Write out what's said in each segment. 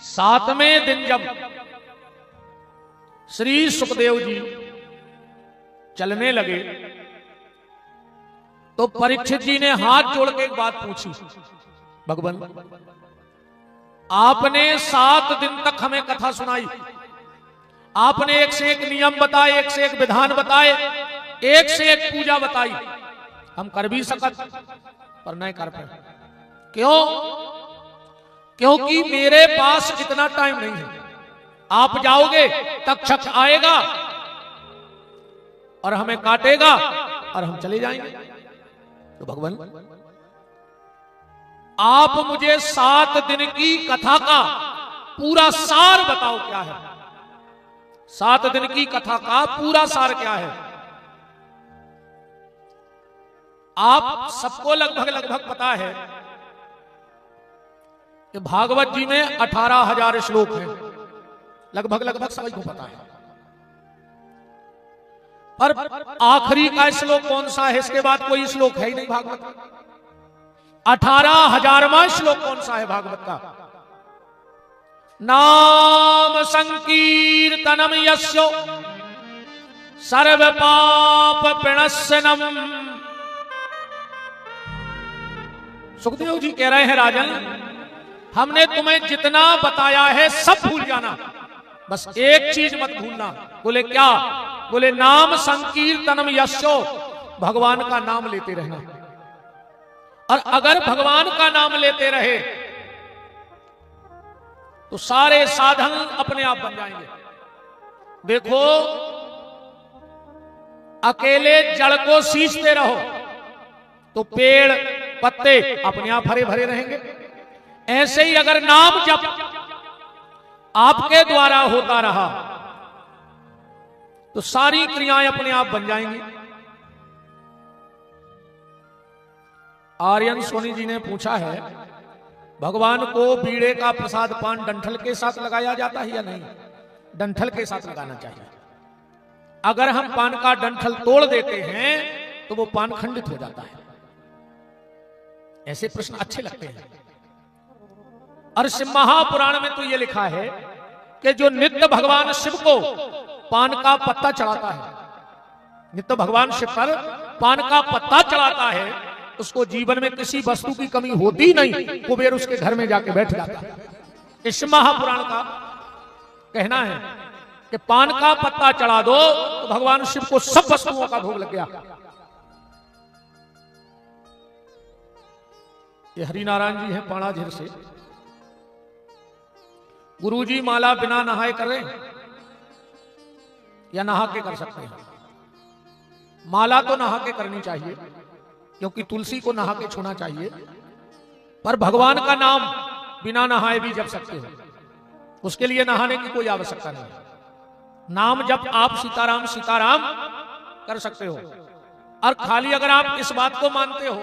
सातवें दिन जब श्री सुखदेव जी चलने लगे तो परीक्षित जी ने हाथ जोड़ के एक बात पूछी, भगवान आपने 7 दिन तक हमें कथा सुनाई, आपने एक से एक नियम बताए, एक से एक विधान बताए, एक से एक पूजा बताई, हम कर भी सकत पर नहीं कर पाए। क्यों? क्योंकि मेरे पास इतना टाइम नहीं है। आप जाओगे तक्षक आएगा और हमें काटेगा और हम चले जाएंगे। तो भगवान आप मुझे 7 दिन की कथा का पूरा सार बताओ क्या है। 7 दिन की कथा का पूरा सार क्या है? आप सबको लगभग पता है कि भागवत जी में 18,000 श्लोक हैं, लगभग सभी को पता है। पर आखिरी का श्लोक कौन सा है? इसके बाद कोई श्लोक है ही नहीं भागवत का। 18,000वां श्लोक कौन सा है भागवत का? नाम संकीर्तनम यस्यो सर्व पाप प्रणश्यनम। सुखदेव जी कह रहे हैं राजन, हमने तुम्हें जितना बताया है सब भूल जाना, बस एक चीज मत भूलना। बोले क्या? बोले नाम संकीर्तनम यस्यो, भगवान का नाम लेते रहना। और अगर भगवान का नाम लेते रहे तो सारे साधन अपने आप बन जाएंगे। देखो, अकेले जड़ को सींचते रहो तो पेड़ पत्ते अपने आप हरे भरे रहेंगे। ऐसे ही अगर नाम जप आपके द्वारा होता रहा तो सारी क्रियाएं अपने आप बन जाएंगी। आर्यन सोनी जी ने पूछा है, भगवान को बीड़े का प्रसाद पान डंठल के साथ लगाया जाता है या नहीं? डंठल के साथ लगाना चाहिए। अगर हम पान का डंठल तोड़ देते हैं तो वो पान खंडित हो जाता है। ऐसे प्रश्न अच्छे लगते हैं। और शिव महापुराण में तो यह लिखा है कि जो नित्य भगवान शिव को पान का पत्ता चढ़ाता है, नित्य भगवान शिव पर पान का पत्ता चढ़ाता है, उसको जीवन में किसी वस्तु की कमी होती नहीं। कुबेर उसके घर में जाके बैठ जाता है। इस महापुराण का कहना है कि पान का पत्ता चढ़ा दो तो भगवान शिव को सब वस्तुओं का भोग लग गया। ये हरिनारायण जी हैं पाणाझिर से। गुरुजी माला बिना नहाए कर रहे हैं या नहा के कर सकते हैं? माला तो नहा के करनी चाहिए क्योंकि तुलसी को नहा के छूना चाहिए, पर भगवान का नाम बिना नहाए भी जप सकते हो। उसके लिए नहाने की कोई आवश्यकता नहीं। नाम जब आप सीताराम सीताराम कर सकते हो। और खाली अगर आप इस बात को मानते हो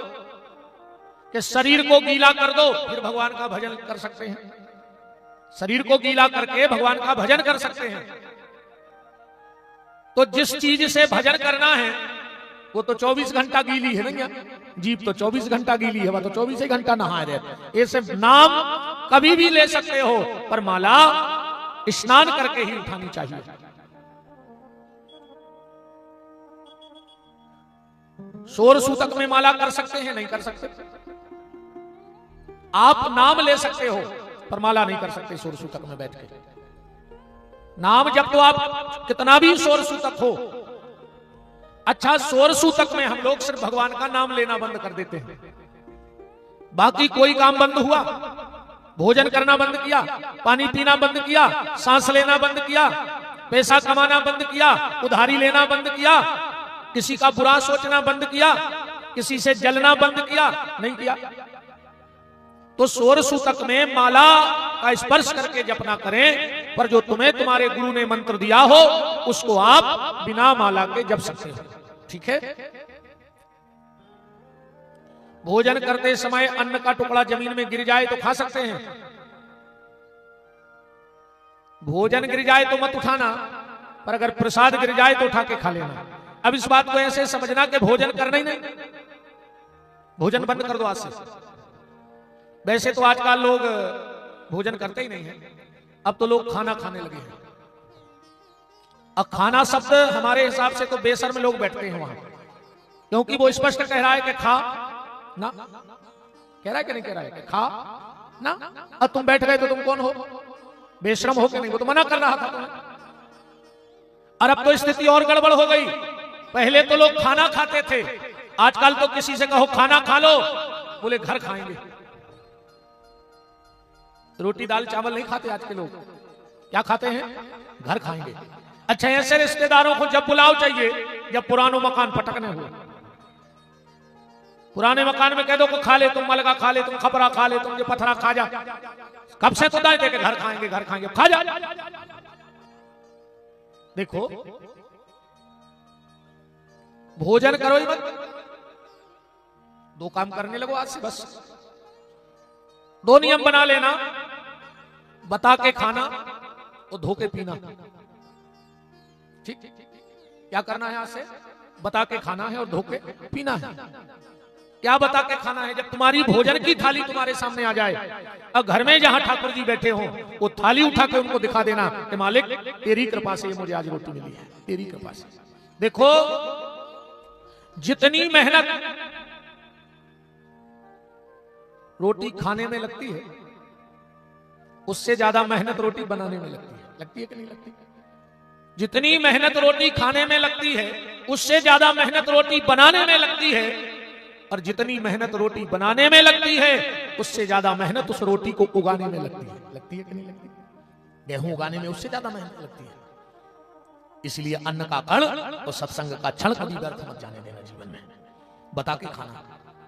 कि शरीर को गीला कर दो फिर भगवान का भजन कर सकते हैं, शरीर को गीला करके भगवान का भजन कर सकते हैं, तो जिस चीज से भजन करना है वो तो 24 घंटा गीली है ना। जीभ तो 24 घंटा गीली है, वह तो 24 घंटा नहा रहे। ऐसे नाम कभी भी ले सकते हो, पर माला स्नान करके ही उठानी चाहिए। सोर सूतक में माला कर सकते हैं? नहीं कर सकते। आप नाम ले सकते हो पर माला नहीं कर सकते सोर सूतक में बैठ के। नाम जब तो आप कितना भी सोर सूतक हो। अच्छा, सोर सूतक में हम लोग सिर्फ भगवान का नाम लेना बंद कर देते हैं, बाकी कोई काम बंद हुआ। भोजन करना बंद किया, पानी पीना बंद किया, सांस लेना बंद किया, पैसा कमाना बंद किया, उधारी लेना बंद किया, किसी का बुरा सोचना बंद किया, किसी से जलना बंद किया, नहीं किया। तो सोर सूतक में माला का स्पर्श करके जपना करें, पर जो तुम्हें तुम्हारे गुरु ने मंत्र दिया हो उसको आप बिना माला के जप सकते हो। ठीक है? भोजन करते समय अन्न का टुकड़ा जमीन में गिर जाए तो खा सकते हैं? भोजन गिर जाए तो मत उठाना, पर अगर प्रसाद गिर जाए तो उठा के खा लेना। अब इस बात को ऐसे समझना कि भोजन करना ही नहीं, भोजन बंद कर दो आज से। वैसे तो आजकल लोग भोजन करते ही नहीं है, अब तो लोग खाना खाने लगे हैं। अब खाना शब्द हमारे हिसाब से तो बेशर्म लोग बैठते हैं वहां, क्योंकि वो स्पष्ट कह रहा है कि खा ना, कह रहा है कि नहीं कह रहा है कि खा ना। अब तुम बैठ गए तो तुम कौन हो, बेशर्म हो कि नहीं? वो तो मना कर रहा था तुम्हें। और अब तो स्थिति और गड़बड़ हो गई। पहले तो लोग खाना खाते थे, आजकल तो किसी से कहो खाना खा लो, बोले घर खाएंगे। रोटी दाल चावल नहीं खाते आज के लोग, क्या खाते हैं? घर खाएंगे। अच्छा, ऐसे रिश्तेदारों को जब बुलाव चाहिए, जब पुरानो मकान पटकने हुए, पुराने मकान में कह दो को खा ले, तुम मलगा खा ले, तुम खपरा खा ले, तुम ये पथरा खा जा। कब से तो दाए थे कि घर खाएंगे, घर खाएंगे, खा जा। देखो, भोजन करो ही मत, दो काम करने लगो आज से, बस दो नियम बना लेना, बता के खाना और धो के पीना। ठीक, क्या करना है आज से? बता के खाना है और धो के पीना है। क्या बता के खाना है? जब तुम्हारी भोजन की थाली तुम्हारे सामने आ जाए, और घर में जहां ठाकुर जी बैठे हो, वो थाली उठा के उनको दिखा देना कि मालिक तेरी कृपा से मुझे आज रोटी मिली है, तेरी कृपा से। देखो, जितनी मेहनत रोटी खाने में लगती है, उससे ज्यादा मेहनत रोटी बनाने में लगती है। लगती है कि नहीं लगती? जितनी मेहनत रोटी खाने में लगती है, उससे ज्यादा मेहनत रोटी बनाने में लगती है। और जितनी मेहनत रोटी बनाने में लगती है, उससे ज्यादा मेहनत उस रोटी को उगाने में लगती है। लगती है कि नहीं लगती? गेहूं उगाने में उससे ज्यादा मेहनत लगती है। इसलिए अन्न का कण और सत्संग का क्षण कभी व्यर्थ मत जाने देना जीवन में। बता के खाना,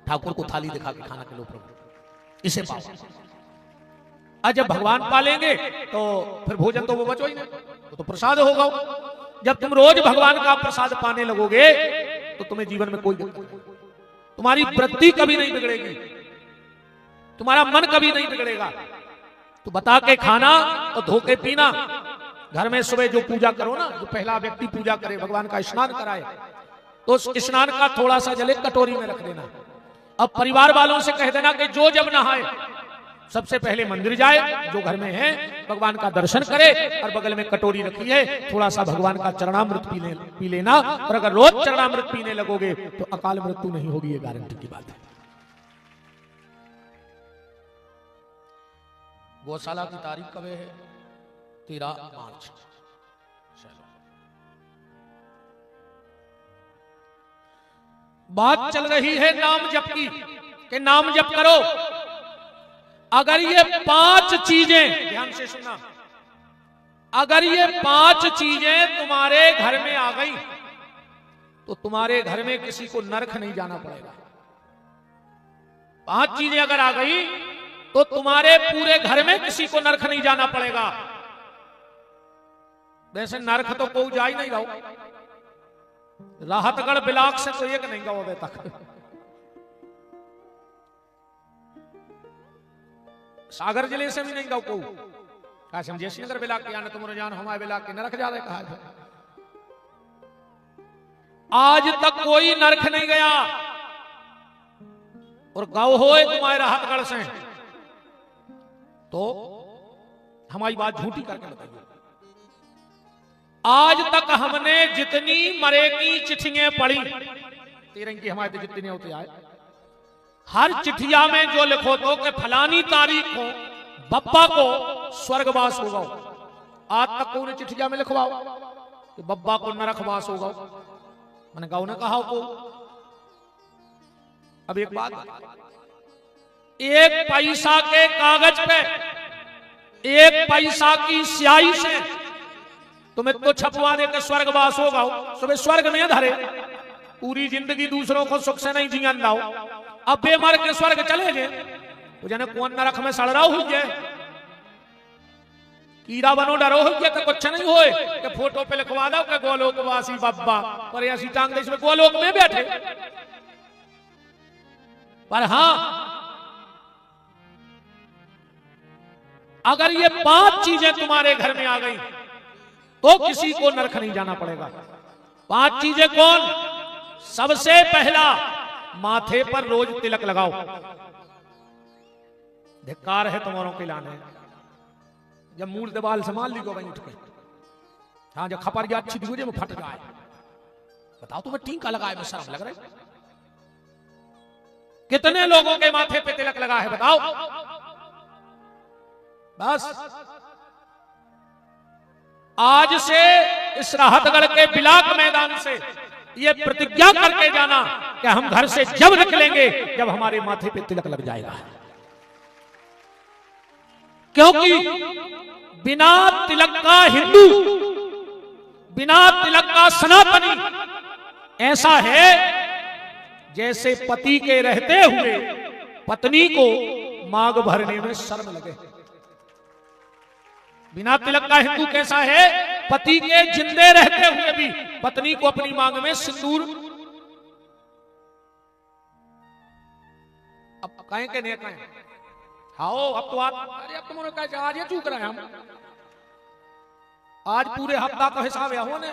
ठाकुर को थाली दिखा के खाना के लो प्रभु, इसे पाओ। आज जब भगवान पालेंगे तो फिर भोजन तो वो बचो ही नहीं, तो प्रसाद होगा। जब तुम रोज भगवान का प्रसाद पाने लगोगे तो तुम्हें जीवन में कोई दिक्कत नहीं, तुम्हारी वृत्ति कभी नहीं बिगड़ेगी, तुम्हारा मन कभी नहीं बिगड़ेगा। तो बता के खाना और धो के पीना। घर में सुबह जो पूजा करो ना, जो पहला व्यक्ति पूजा करे, भगवान का स्नान कराए, तो उस स्नान का थोड़ा सा जल कटोरी में रख देना। अब परिवार वालों से कह देना कि जो जब नहाए सबसे पहले मंदिर जाए, जो घर में है, भगवान का दर्शन करे, और बगल में कटोरी रखी है, थोड़ा सा भगवान का चरणामृत पी लेना। और अगर रोज चरणामृत पीने लगोगे तो अकाल मृत्यु नहीं होगी, ये गारंटी की बात है। गौशाला की तारीख कब है? 13 मार्च। बात चल रही है नाम जप की, कि नाम जप करो। अगर ये 5 चीजें, ध्यान से सुनना, अगर ये 5 चीजें तुम्हारे घर में आ गई तो तुम्हारे घर में किसी को नरक नहीं जाना पड़ेगा। 5 चीजें अगर आ गई तो तुम्हारे पूरे घर में किसी को नरक नहीं जाना पड़ेगा। वैसे नरक तो कोई जा ही नहीं रहा, राहतगढ़ बिलाक से तो एक नहीं गवा अभी तक। सागर जिले से भी नहीं गौ को, क्या समझे? श्रीनगर बिलाक के, तुम रुझान हमारे बिलाक के नरक जा रहे कहा है। आज तक कोई नरक नहीं गया। और गौ हो तुम्हारे राहतगढ़ से तो हमारी बात झूठी करके बताइए। आज तक हमने जितनी मरे की चिट्ठियां पढ़ी, तेरंग की हमारे जितने होते आए, हर चिट्ठिया में जो लिखो तो कि फलानी तारीख को बब्बा को स्वर्गवास होगा। आज तक को चिट्ठिया में लिखवाओ कि बब्बा को नरकवास होगा। मैंने गाँव ने कहा को। अब एक बात, 1 पैसा के कागज पे 1 पैसा की स्याही से तुम्हें तो छपवा दे के स्वर्गवास होगा। सुबह स्वर्ग में धरे, पूरी जिंदगी दूसरों को सुख से नहीं जियन लाओ, अब बेमर के स्वर्ग चले गए। तो जाने कौन नरक में सड़ रहा हुई है, कीड़ा बनो डरो हो गया तो कुछ नहीं होए कि फोटो पे लिखवा दो कि गोलोकवासी बब्बा, पर ऐसी टांग देश में गोलोक में बैठे। पर हां, अगर ये 5 चीजें तुम्हारे घर में आ गई तो किसी को नरक नहीं जाना पड़ेगा। 5 चीजें कौन? सबसे पहला, माथे पर रोज तिलक लगाओ। धिक्कार है तुम्हारों के लाने, जब मूल दीवाल संभाल ली को वहीं उठ के, हाँ जब खपरिया अच्छी दिखो में फट जाए, बताओ तुम्हें टीका लगाए में शर्म लग रही? कितने लोगों के माथे पे तिलक लगा है बताओ? बस आज से इस राहतगढ़ के बिलाक मैदान से ये प्रतिज्ञा करके जाना कि हम घर से जब निकलेंगे जब हमारे माथे पे तिलक लग जाएगा, क्योंकि बिना तिलक का हिंदू, बिना तिलक का सनातनी ऐसा है जैसे पति के रहते हुए पत्नी को मांग भरने में शर्म लगे। बिना तिलक का हिंदू कैसा है? पति के जिंदे रहते हुए भी पत्नी को अपनी मांग में सिंदूर, अब कहें के नहीं कहें, आओ अब तो अरे अब तुमने कहा आज ये चूक रहे हैं हम, आज पूरे हफ्ता का हिसाब है होने,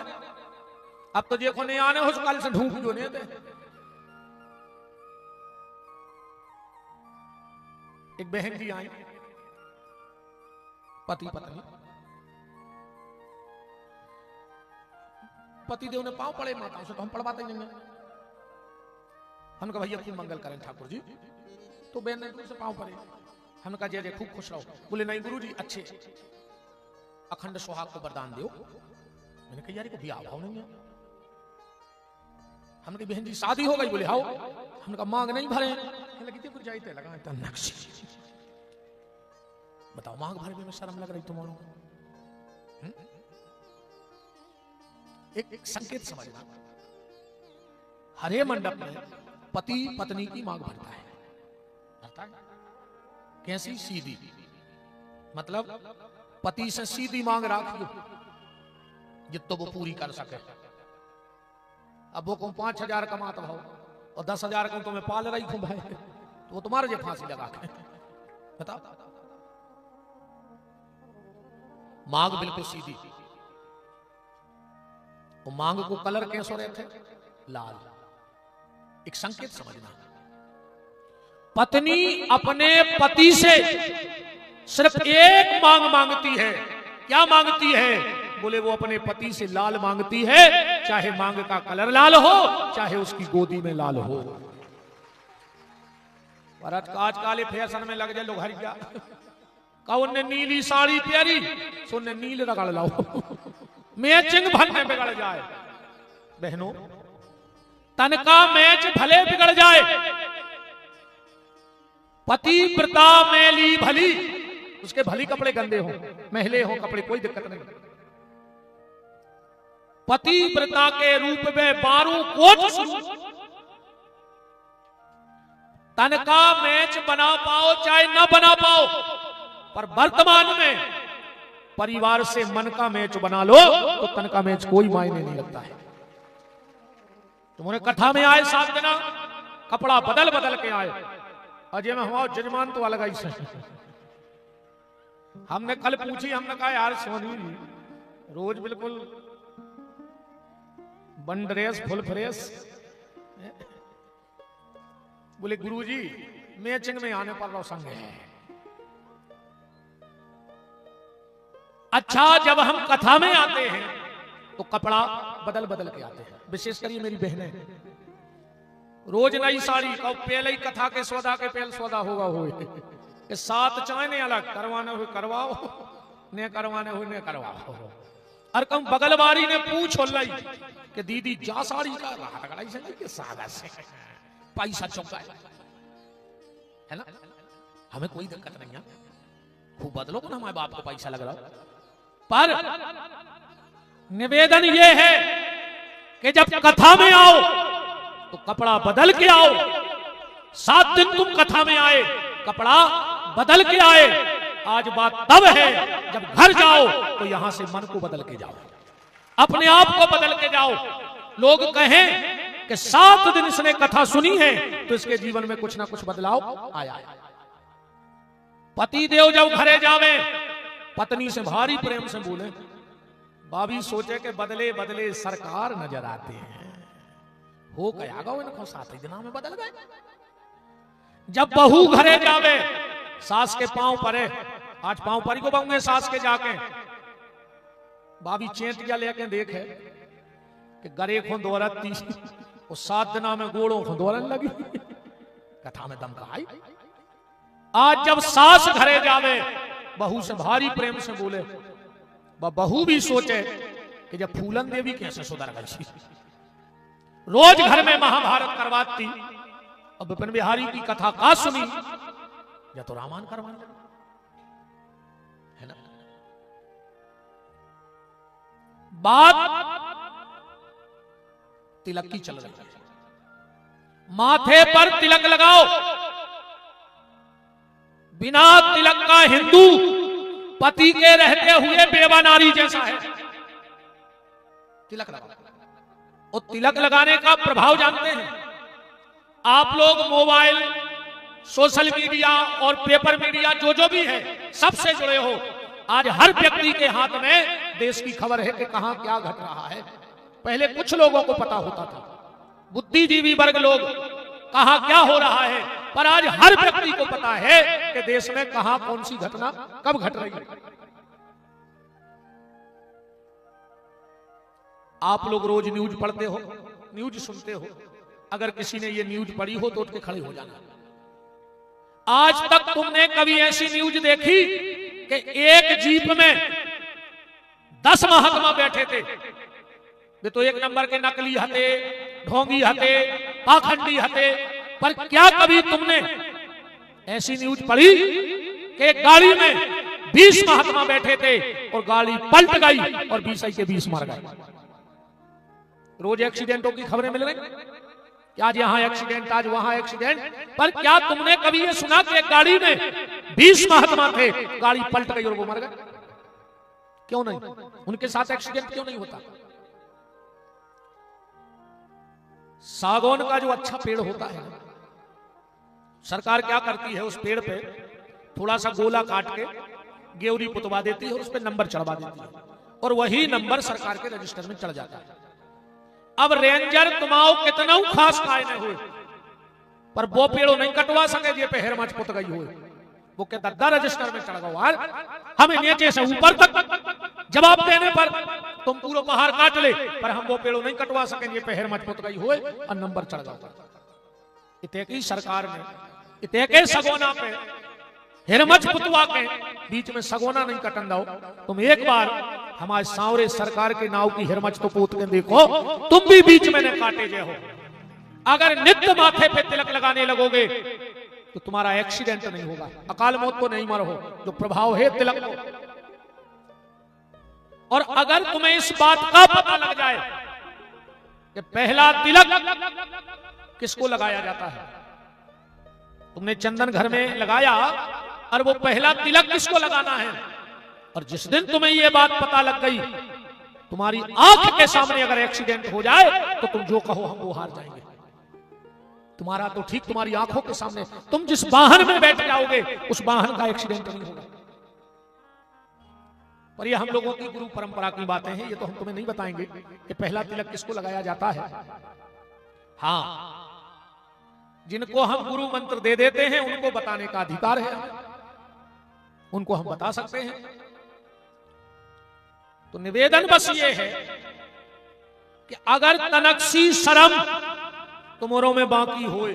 अब तो देखो नहीं आने हो कल से ढूंढ जो नहीं दे। एक बहन जी आई, पति पत्नी, पति देव ने पांव पड़े माताओं से, तो हम पढ़वाते नहीं। हमने कहा भैया खूब मंगल करें ठाकुर जी, तो बहन ने से पांव पड़े। हमने कहा जय जय खूब खुश रहो। बोले नहीं गुरु जी अच्छे अखंड सुहाग को वरदान दो। मैंने कहा यार को ब्याह भाव नहीं है। हमने कहा बहन जी शादी हो गई। बोले हाओ। हमने कहा मांग नहीं भरे। बताओ मांग भरने में शर्म लग रही तुम्हारों को? एक संकेत समझना, हरे मंडप में पति पत्नी की मांग भरता है। कैसी? सीधी, मतलब पति से सीधी मांग रखियो जितो वो पूरी कर सके। अब वो को 5,000 कमाता हो और 10,000 को तुम्हें पाल रही हूं भाई, तो वो तुम्हारे जो फांसी लगा के बताओ। मांग बिल्कुल सीधी। वो मांग को कलर कैसे रहे थे? लाल। एक संकेत समझना, पत्नी अपने पति से सिर्फ एक मांग मांगती है। क्या मांगती है? बोले वो अपने पति से लाल मांगती है, चाहे मांग का कलर लाल हो, चाहे उसकी गोदी में लाल हो। और आज काले फैशन में लग जाए लोग हरिया कौन ने नीली साड़ी प्यारी सुनने नील रगड़ लाओ मैचिंग भले बिगड़ जाए। बहनों तन का मैच भले बिगड़ जाए, पति व्रता मैली भली, उसके भली कपड़े गंदे हो मैले हो कपड़े कोई दिक्कत नहीं। पति व्रता के रूप में 12 कोट तन का मैच बना पाओ चाहे ना बना पाओ, पर वर्तमान में परिवार से मन का मैच बना लो तो तन का मैच कोई मायने नहीं लगता है। तुम्हारे कथा में आए 7 दिन कपड़ा बदल बदल के आए। अजय में हमारा जजमान तो अलग ही। हमने कल पूछी, हमने कहा यार सोनी रोज बिल्कुल बन ड्रेस फुल फ्रेश। बोले गुरुजी मैचिंग में आने पर रोशंग है। अच्छा जब हम कथा में आते हैं तो कपड़ा बदल बदल के आते हैं। विशेष करिए मेरी बहनें, रोज नई साड़ी और पहले ही कथा के सौदा के पहले सौदा होगा हो 7 चायने अलग करवाने हुए करवाओ, ने करवाने हुए ने करवाओ। और कम बगलवारी ने पूछ लाई कि दीदी जा साड़ी का सादा से पैसा चौका है ना, हमें कोई दिक्कत नहीं है, खूब बदलो ना हमारे बाप को पैसा लग रहा। पर निवेदन यह है कि जब कथा में आओ तो कपड़ा बदल के आओ। 7 दिन तुम कथा में आए, कपड़ा बदल के आए। आज बात तब है जब घर जाओ तो यहां से मन को बदल के जाओ, अपने आप को बदल के जाओ। लोग कहें कि 7 दिन इसने कथा सुनी है तो इसके जीवन में कुछ ना कुछ बदलाव आया है। पति देव जब घरे जावे पत्नी से भारी प्रेम से बोले, भाभी सोचे कि बदले बदले सरकार नजर आते हैं, हो गया गो इनको 7 दिन में बदल गए। जब बहू घरे जावे सास के पांव परे आज पांव परी को बंगे सास के जाके बाबी चेंटिया लेके देखे कि गरे को दोरत थी और 7 दिना में गोड़ों को दोरन लगी। कथा में दम कहा। आज जब सास घरे जावे बहू से भारी प्रेम से बोले, बहू भी सोचे कि जब फूलन देवी कैसे सुधर गई। रोज घर में महाभारत करवाती और विपिन बिहारी की कथा का सुनी या तो रामायण करवा है ना। बात तिलक की चल रही है। माथे पर तिलक लगाओ। बिना तिलक का हिंदू पति के रहते हुए बेवा नारी जैसा है। तिलक लगाओ। और तिलक लगाने का प्रभाव जानते हैं आप लोग। मोबाइल, सोशल मीडिया और पेपर मीडिया जो भी है सबसे जुड़े हो। आज हर व्यक्ति के हाथ में देश की खबर है कि कहां क्या घट रहा है। पहले कुछ लोगों को पता होता था, बुद्धिजीवी वर्ग लोग, कहां क्या हो रहा है, पर आज हर व्यक्ति को पता है कि देश में कहां कौन सी घटना कब घट रही है। आप लोग रोज न्यूज पढ़ते हो, न्यूज सुनते हो। अगर किसी ने ये न्यूज पढ़ी हो तो उठ के खड़े हो जाना। आज तक तुमने कभी ऐसी न्यूज देखी कि एक जीप में 10 महात्मा बैठे थे। वे तो 1 नंबर के नकली हते, ढोंगी हते, पाखंडी हते। पर क्या कभी तुमने ऐसी न्यूज पढ़ी कि गाड़ी में 20 महात्मा बैठे थे और गाड़ी पलट गई और 20 के 20 मर गए। रोज एक्सीडेंटों की खबरें मिल रही कि आज यहां एक्सीडेंट, आज वहां एक्सीडेंट। पर क्या तुमने कभी ये सुना कि एक गाड़ी में 20 महात्मा थे, गाड़ी पलट गई और वो मर गए? क्यों नहीं? उनके साथ एक्सीडेंट क्यों नहीं होता? सागौन का जो अच्छा पेड़ होता है, सरकार क्या करती है, उस पेड़ पे थोड़ा सा गोला काट के गेवरी पुतवा देती है और उस पे नंबर चढ़वा देती है और वही नंबर सरकार के रजिस्टर में चढ़ जाता है। अब रेंजर तुमाओ कितना खास खाए न हुए, पर वो पेड़ों नहीं कटवा सके जे पे हेरमच पुत गई हुए। वो के दद्दा रजिस्टर में चढ़ गया। हमें नीचे से ऊपर तक जवाब देने पर तुम पूरा पहाड़ काट ले, पर हम वो पेड़ों नहीं कटवा सके जे पे हेरमच पुत गई हुए और नंबर चढ़ गया। इतने की सरकार ने इतने के सगोना पे हिरमच पुतवा के बीच में सगोना नहीं कटन दो। तुम एक बार हमारे सांवरे सरकार के नाव की हिरमच तो पूत के देखो, तुम भी बीच में न काटे जे हो। अगर नित्य माथे पे तिलक लगाने लगोगे तो तुम्हारा एक्सीडेंट नहीं होगा, अकाल मौत को नहीं मरो, जो प्रभाव है तिलक को। और अगर तुम्हें इस बात का पता लग जाए कि पहला तिलक किसको लगाया जाता है, तुमने चंदन घर में लगाया और वो पहला तिलक किसको लगाना है, और जिस दिन तुम्हें ये बात पता लग गई, तुम्हारी आंख के सामने अगर एक्सीडेंट हो जाए तो तुम जो कहो हम वो हार जाएंगे। तुम्हारा तो ठीक, तुम्हारी आंखों के सामने तुम जिस वाहन में बैठ जाओगे उस वाहन का एक्सीडेंट नहीं होगा। पर ये हम लोगों की गुरु परंपरा की बातें हैं, ये तो हम तुम्हें नहीं बताएंगे कि पहला तिलक किसको लगाया जाता है। हाँ, जिनको हम गुरु मंत्र दे देते हैं उनको बताने का अधिकार है, उनको हम बता सकते हैं। तो निवेदन बस ये है कि अगर तनक्सी शरम तुमरों में बाकी होए,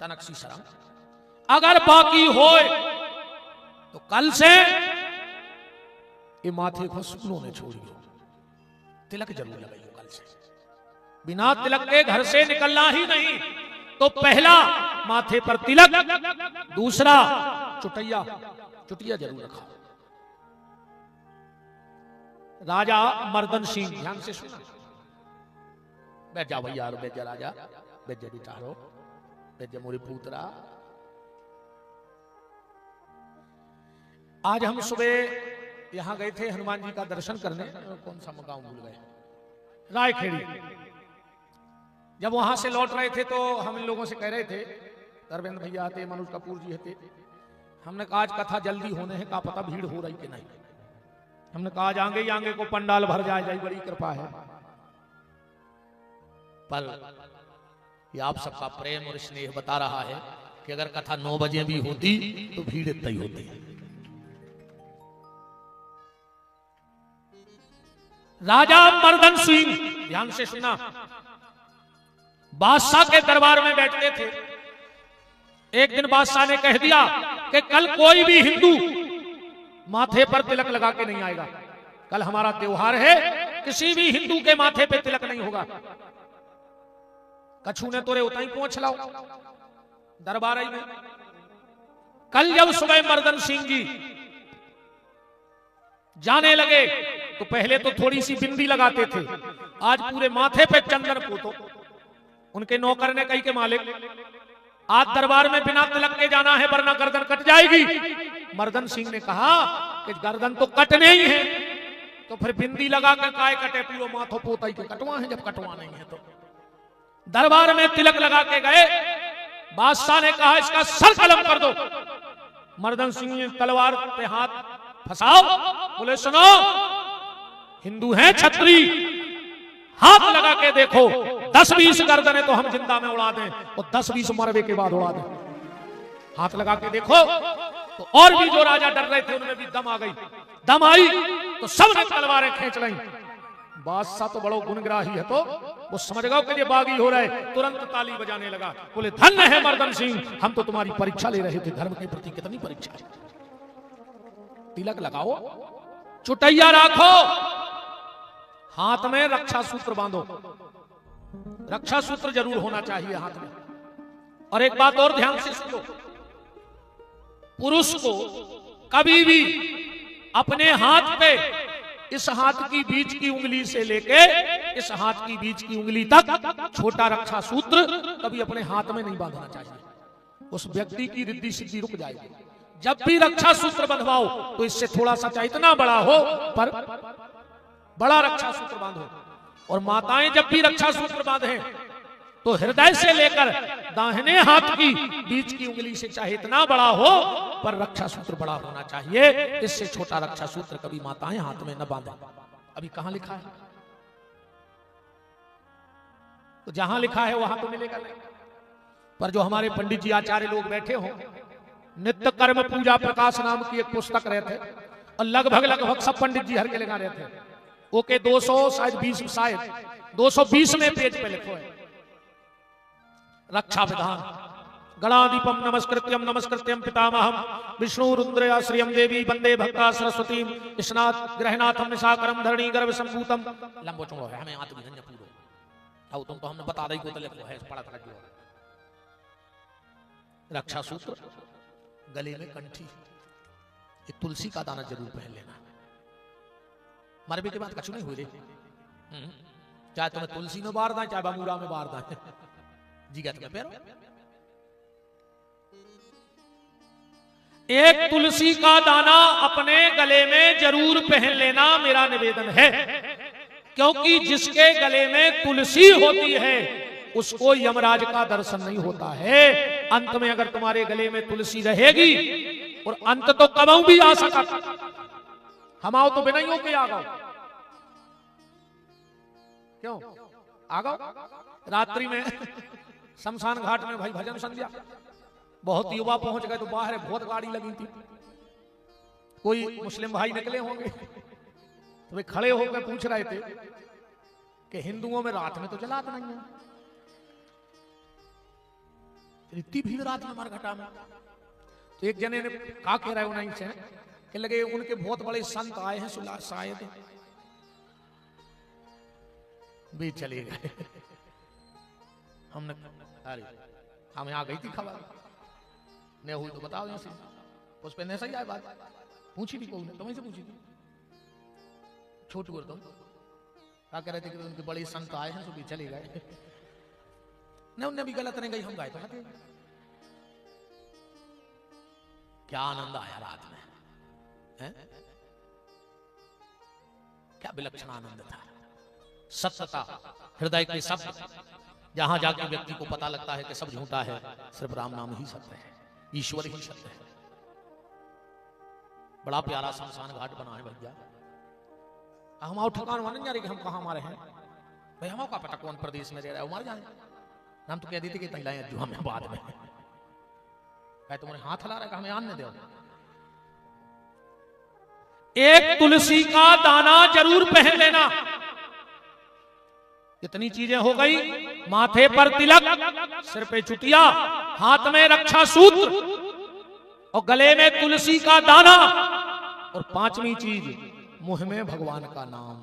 तनक्सी शरम अगर बाकी होए तो कल से ये माथे को सुनो ने छोड़ियो, तिलक जरूर लगाइयो कल से। बिना तिलक के घर से निकलना ही नहीं। तो पहला माथे पर तिलक, दूसरा चुटिया, चुटिया जरूर रखा। राजा मर्दन सिंह, ध्यान से सुना, बैठ जा भैया, बैठ जा राजा, बैठ जा बिटारो, बैठ जा मोरे पुत्रा। आज हम सुबह यहां गए थे हनुमान जी का दर्शन करने, कौन सा गांव भूल गए, रायखेड़ी। जब वहां से लौट रहे थे तो हम इन लोगों से कह रहे थे, धर्मेंद्र भैया आते, मनोज कपूर जी आते, हमने कहा आज कथा जल्दी होने है, का पता भीड़ हो रही कि नहीं। हमने कहा आज आगे ही आगे को पंडाल भर जाए, बड़ी कृपा है। पर ये आप सबका प्रेम और स्नेह बता रहा है कि अगर कथा 9 बजे भी होती तो भीड़ इतना ही होती। राजा मर्दन सिंह, ध्यान से सुना, बादशाह के दरबार में बैठते थे। एक दिन बादशाह ने कह दिया कि कल कोई भी हिंदू माथे पर तिलक लगा के नहीं आएगा, कल हमारा त्योहार है, किसी भी हिंदू के माथे पे तिलक नहीं होगा। कछु ने तोरे उतना ही पहुंच लाओ दरबार में। कल जब सुबह मर्दन सिंह जी जाने लगे तो पहले तो थोड़ी सी बिंदी लगाते थे, आज पूरे माथे पे चंदन पोतो। उनके नौकर ने कही के मालिक आज दरबार में बिना तिलक के जाना है वरना गर्दन कट जाएगी। मर्दन सिंह ने कहा कि गर्दन तो कटने ही है, तो फिर बिंदी लगा के काय कटे, पूरा माथो पोता ही के कटवा है, जब कटवा नहीं है तो। दरबार में तिलक लगा के गए, बादशाह ने कहा इसका सर कलम कर दो। मर्दन सिंह ने तलवार पे हाथ फंसाओ, बोले सुनो हिंदू हैं छत्री, हाथ लगा के देखो, 10-20 गर्दनें तो हम जिंदा में उड़ा दें और 10-20 मरवे के बाद उड़ा दें। हाथ लगा के देखो तो और भी जो राजा डर रहे थे उनमें भी दम आ गई। दम आई तो सबने तलवारें खींच ली। बादशाह तो बड़ो गुणग्राही है, तो वो समझ गया कि ये बागी हो रहे, तुरंत ताली बजाने लगा, बोले धन्य है मर्दन सिंह, हम तो तुम्हारी परीक्षा ले रहे थे, धर्म के प्रति कितनी परीक्षा है। तिलक लगाओ, चुटैया राखो, हाथ में रक्षा सूत्र बांधो, रक्षा सूत्र जरूर होना चाहिए हाथ में। और एक बात और ध्यान से सुनो, पुरुष को कभी भी अपने हाथ पे इस हाथ की बीच की उंगली से लेके इस हाथ की बीच की उंगली तक छोटा रक्षा सूत्र कभी अपने हाथ में नहीं बांधना चाहिए, उस व्यक्ति की रिद्धि सिद्धि रुक जाएगी। जब भी रक्षा सूत्र बंधवाओ तो इससे थोड़ा सा चाहे इतना बड़ा हो पर बड़ा रक्षा सूत्र बांधो। और माताएं जब भी रक्षा सूत्र बांधे तो हृदय से लेकर दाहिने हाथ की बीच की उंगली से चाहे इतना बड़ा हो पर रक्षा सूत्र बड़ा होना चाहिए, इससे छोटा रक्षा सूत्र कभी माताएं हाथ में न बांधे। अभी कहां लिखा है? तो जहां लिखा है वहां तो मिलेगा नहीं, पर जो हमारे पंडित जी आचार्य लोग बैठे हो, नित्य कर्म पूजा प्रकाश नाम की एक पुस्तक रहते और लगभग सब पंडित जी हर के लगा रहे थे, ओके 220 में पेज पे लिखो है रक्षा विधान। गणाधिपम नमस्कृत्यम पितामहम विष्णुरुद्रयाश्रियम देवी वंदे भक्ता सरस्वती स्नात ग्रहनाथम निशाकरम धरणी गर्भ संभूतम। लंबो चौड़ो है, हमें आत्मनिरंजन पूरो आओ, तुम तो हमने बता दी को तो लिखो है, पढ़ा था। रक्षा सूत्र गले में कंठी, ये तुलसी का दाना जरूर पहन लेना। मरबे के बाद कछु नहीं हुई रे, चाहे तुम्हें तुलसी में बार दें चाहे बमूरा में बार दें, जिगत में पैर। एक तुलसी का दाना अपने गले में जरूर पहन लेना मेरा निवेदन है, क्योंकि जिसके गले में तुलसी होती है उसको यमराज का दर्शन नहीं होता है। अंत में अगर तुम्हारे गले में तुलसी रहेगी, और अंत तो कमाऊ भी आ सका, हम आओ तो बिना ही के आ गओ, क्यों आ गओ। रात्रि में शमशान घाट में भाई भजन संध्या, बहुत युवा पहुंच गए तो बाहर बहुत गाड़ी लगी थी, कोई मुस्लिम भाई निकले होंगे तो वे खड़े होकर पूछ रहे थे कि हिंदुओं में रात में तो जलात नहीं है, इतनी भीड़ रात में मरघटा में। तो एक जने ने कहा कह रहे उन्हीं से कि लगे उनके बहुत बड़े संत आए हैं शायद भी चले गए। हमने अरे हमें आ गई थी खबर, नहीं हुई तो बताओ ऐसे, उस पर नहीं सही आए बात, पूछी थी कौन, तुम्हें से पूछी थी छोटू को, तुम क्या कह रहे थे कि उनके बड़े संत आए हैं तो भी चले गए। नहीं उनने भी गलत नहीं गई, हम गए तो थे। क्या आनंद आया रात में है? क्या विलक्षण आनंद था। सत्यता हृदय के शब्द, जहां जाके व्यक्ति को पता लगता है कि सब झूठा है, सिर्फ राम नाम ही सत्य है, ईश्वर ही सत्य है। बड़ा प्यारा शमशान घाट बना है भैया। हम आओ ठिकाना नहीं जा रहे कि हम कहां हमारे हैं भाई, हम का पता कौन प्रदेश में रह रहा है, मर जाए। हम तो कह देते कि तैयारी जो हमें बाद में भाई तुम्हारे हाथ हिला रहा है, हमें आने दो। एक तुलसी का दाना जरूर पहन लेना। इतनी चीजें हो गई, माथे पर तिलक, सिर पे चुटिया, हाथ में रक्षा सूत्र और गले में तुलसी का दाना, और पांचवी चीज मुंह में भगवान का नाम।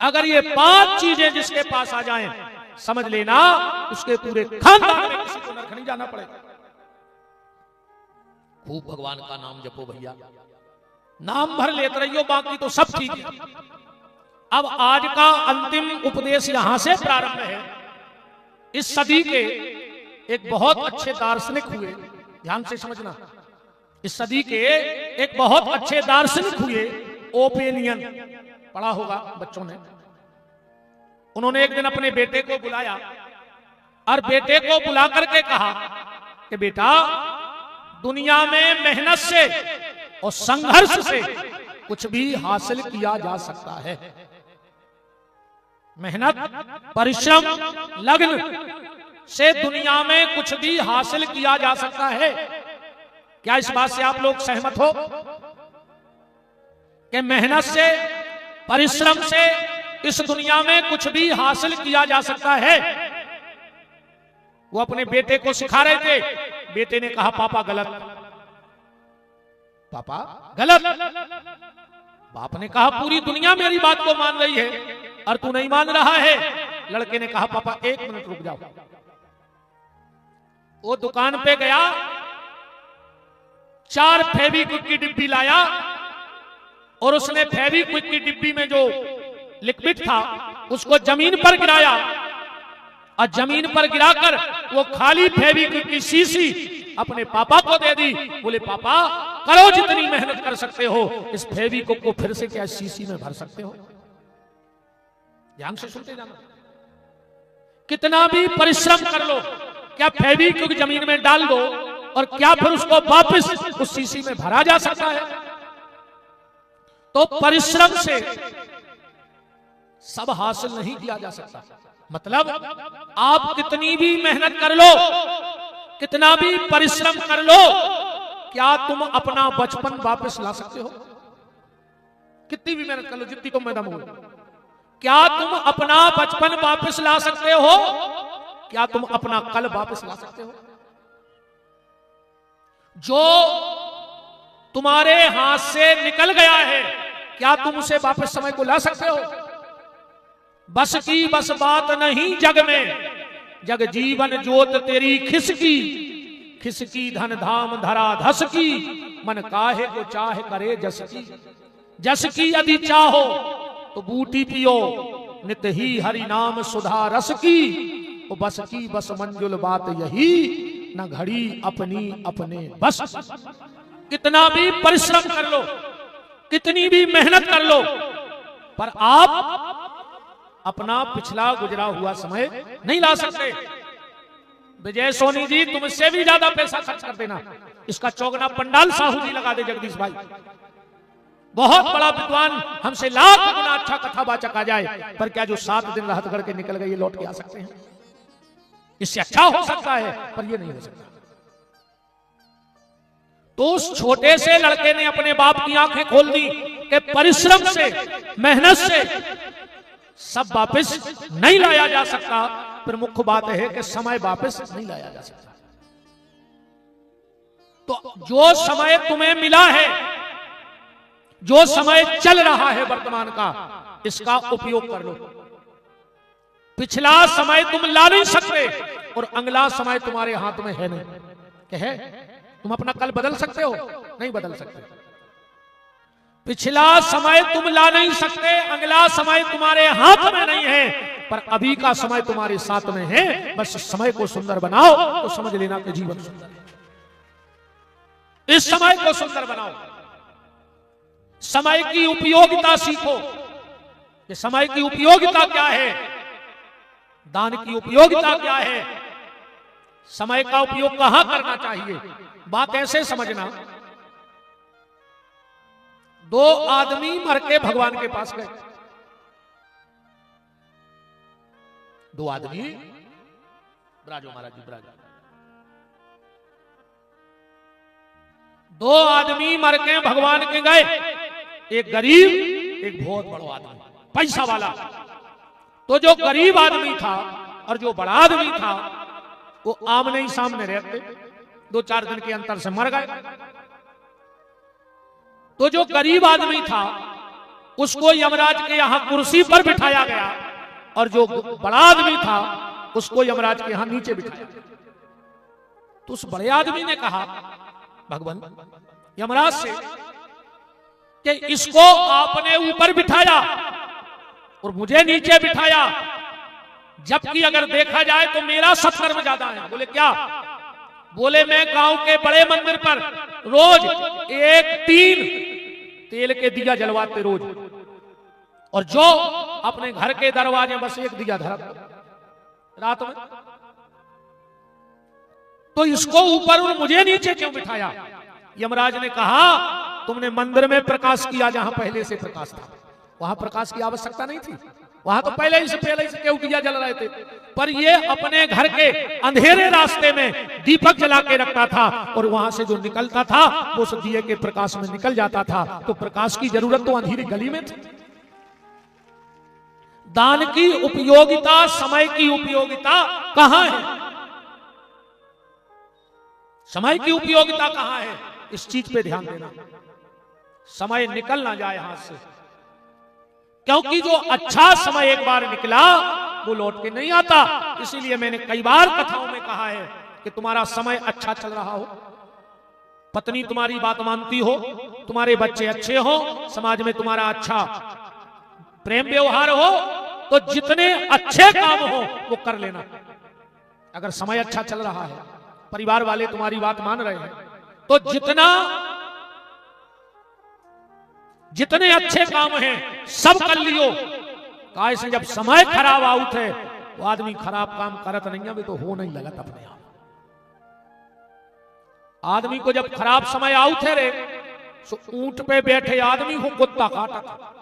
अगर ये 5 चीजें जिसके पास आ जाएं, समझ लेना उसके पूरे खानदान में किसी को नरक नहीं जाना पड़ेगा। खूब भगवान का नाम जपो भैया, नाम भर लेते रहियो, बाकी तो सब ठीक है। अब आज का अंतिम उपदेश यहां से प्रारंभ है। इस सदी के एक बहुत अच्छे दार्शनिक हुए, ध्यान से समझना, इस सदी के एक बहुत अच्छे दार्शनिक हुए, ओपिनियन पढ़ा होगा बच्चों ने। उन्होंने एक दिन अपने बेटे को बुलाया और बेटे को बुला करके कहा कि बेटा, दुनिया में मेहनत से और संघर्ष से कुछ भी हासिल किया जा सकता है। मेहनत, परिश्रम, लगन से दुनिया में कुछ भी हासिल किया जा सकता है। क्या इस बात से आप लोग सहमत हो कि मेहनत से, परिश्रम से इस दुनिया में कुछ भी हासिल किया जा सकता है? वो अपने बेटे को सिखा रहे थे। बेटे ने कहा पापा गलत, पापा गलत। बाप ने कहा पूरी दुनिया मेरी बात को मान रही है और तू नहीं मान रहा है। लड़के ने कहा पापा 1 मिनट रुक जाओ। वो दुकान पे गया, 4 फेविक्विक की डिब्बी लाया और उसने फेविक्विक की डिब्बी में जो लिक्विड था उसको जमीन पर गिराया और जमीन पर गिराकर वो खाली फेविक्विक की शीशी अपने पापा को दे दी। बोले पापा करो जितनी मेहनत कर सकते हो, इस फेविक्विक को फिर से क्या शीशी में भर सकते हो? ध्यान से सुनते जाना। कितना भी परिश्रम कर लो, क्या फेविक्विक जमीन में डाल दो और क्या फिर उसको वापस उस शीशी में भरा जा सकता है? तो परिश्रम से सब हासिल नहीं किया जा सकता। मतलब आप कितनी भी मेहनत कर लो, कितना भी परिश्रम कर लो, क्या तुम अपना बचपन वापस ला सकते हो? कितनी भी मेहनत कर लो, जितनी तुम में दम हो, क्या तुम अपना बचपन वापस ला सकते हो? क्या तुम अपना कल वापस ला सकते हो? जो तुम्हारे हाथ से निकल गया है, क्या तुम उसे वापस समय को ला सकते हो? बस की बस बात नहीं जग में, जग जीवन जोत तेरी खिसकी, खिसकी धन धाम धरा धस की, मन काहे को चाहे करे जस की, जस की यदि चाहो तो बूटी पियो, नित ही हरि नाम सुधा रस की, वो बस की बस मंजुल बात यही, न घड़ी अपनी अपने बस। कितना भी परिश्रम कर लो, कितनी भी मेहनत कर लो, पर आप अपना पिछला गुजरा हुआ समय नहीं ला सकते। विजय सोनी जी, तुमसे भी ज्यादा पैसा खर्च कर देना, इसका चौगना पंडाल साहू जी लगा दे जगदीश भाई, बहुत बड़ा विद्वान, हमसे लाख गुना अच्छा कथावाचक आ जाए, पर क्या जो 7 दिन राहत करके निकल गए लौट के आ सकते हैं? इससे अच्छा हो सकता है पर ये नहीं हो सकता। तो उस छोटे से लड़के ने अपने बाप की आंखें खोल दी कि परिश्रम से, मेहनत से सब वापस नहीं लाया जा सकता। फिर मुख्य बात है कि समय वापस नहीं लाया जा सकता। तो जो समय तुम्हें मिला है, जो समय चल रहा है वर्तमान का, इसका उपयोग कर लो। पिछला समय तुम ला नहीं सकते और अगला समय तुम्हारे हाथ में है नहीं। क्या है? तुम अपना कल बदल सकते हो? नहीं बदल सकते। पिछला समय तुम ला नहीं सकते, अगला समय तुम्हारे हाथ में नहीं है, पर अभी का समय तुम्हारे साथ में है। बस समय को सुंदर बनाओ तो समझ लेना कि जीवन सुंदर है। इस समय को सुंदर बनाओ, समय की उपयोगिता सीखो कि समय की उपयोगिता क्या है, दान की उपयोगिता क्या है, समय का उपयोग कहां करना चाहिए। बात ऐसे समझना, 2 आदमी मर के भगवान के पास गए। 2 आदमी, ब्राजो महाराज जी ब्राजो, दो आदमी मर के भगवान के गए, एक गरीब एक बहुत बड़ा आदमी पैसा वाला। तो जो गरीब आदमी था और जो बड़ा आदमी था वो आमने ही सामने रहते, 2-4 दिन के अंतर से मर गए। तो जो गरीब आदमी था उसको यमराज के यहां कुर्सी पर बिठाया गया और जो बड़ा आदमी था उसको यमराज के यहां नीचे बिठाया गया। तो उस बड़े आदमी ने कहा भगवान यमराज से कि इसको आपने ऊपर बिठाया और मुझे नीचे बिठाया, जबकि अगर देखा जाए तो मेरा सत्कर्म ज्यादा है। बोले क्या? बोले मैं गांव के बड़े मंदिर पर रोज 3 तेल के दिया जलवाते रोज, और जो अपने घर के दरवाजे बस 1 दिया धरा रात में। तो इसको ऊपर और मुझे नीचे क्यों बिठाया? यमराज ने कहा तुमने मंदिर में प्रकाश किया जहां पहले से प्रकाश था, वहां प्रकाश की आवश्यकता नहीं थी, वहां तो पहले ही से क्यों दिया जल रहे थे। पर ये अपने घर के अंधेरे रास्ते में दीपक जला के रखता था और वहां से जो निकलता था वो उस दिए के प्रकाश में निकल जाता था। तो प्रकाश की जरूरत तो अंधेरी गली में थी। दान की उपयोगिता, समय की उपयोगिता कहां है? समय की उपयोगिता कहां है? इस चीज पे ध्यान देना, समय निकल ना जाए हाथ से, क्योंकि जो अच्छा समय एक बार निकला वो लौट के नहीं आता। इसीलिए मैंने कई बार कथाओं में कहा है कि तुम्हारा समय अच्छा चल रहा हो, पत्नी तुम्हारी बात मानती हो, तुम्हारे बच्चे अच्छे हो, समाज में तुम्हारा अच्छा प्रेम व्यवहार हो, तो जितने अच्छे काम हो वो कर लेना। अगर समय अच्छा चल रहा है, परिवार वाले तुम्हारी बात मान रहे हैं, तो जितने अच्छे काम हैं सब कर लियो। काहे से जब समय खराब आउट है वो आदमी खराब काम करत नहीं है, तो हो नहीं लगत अपने आप। आदमी को जब खराब समय आउट है रे, तो ऊंट पे बैठे आदमी को कुत्ता काटा था।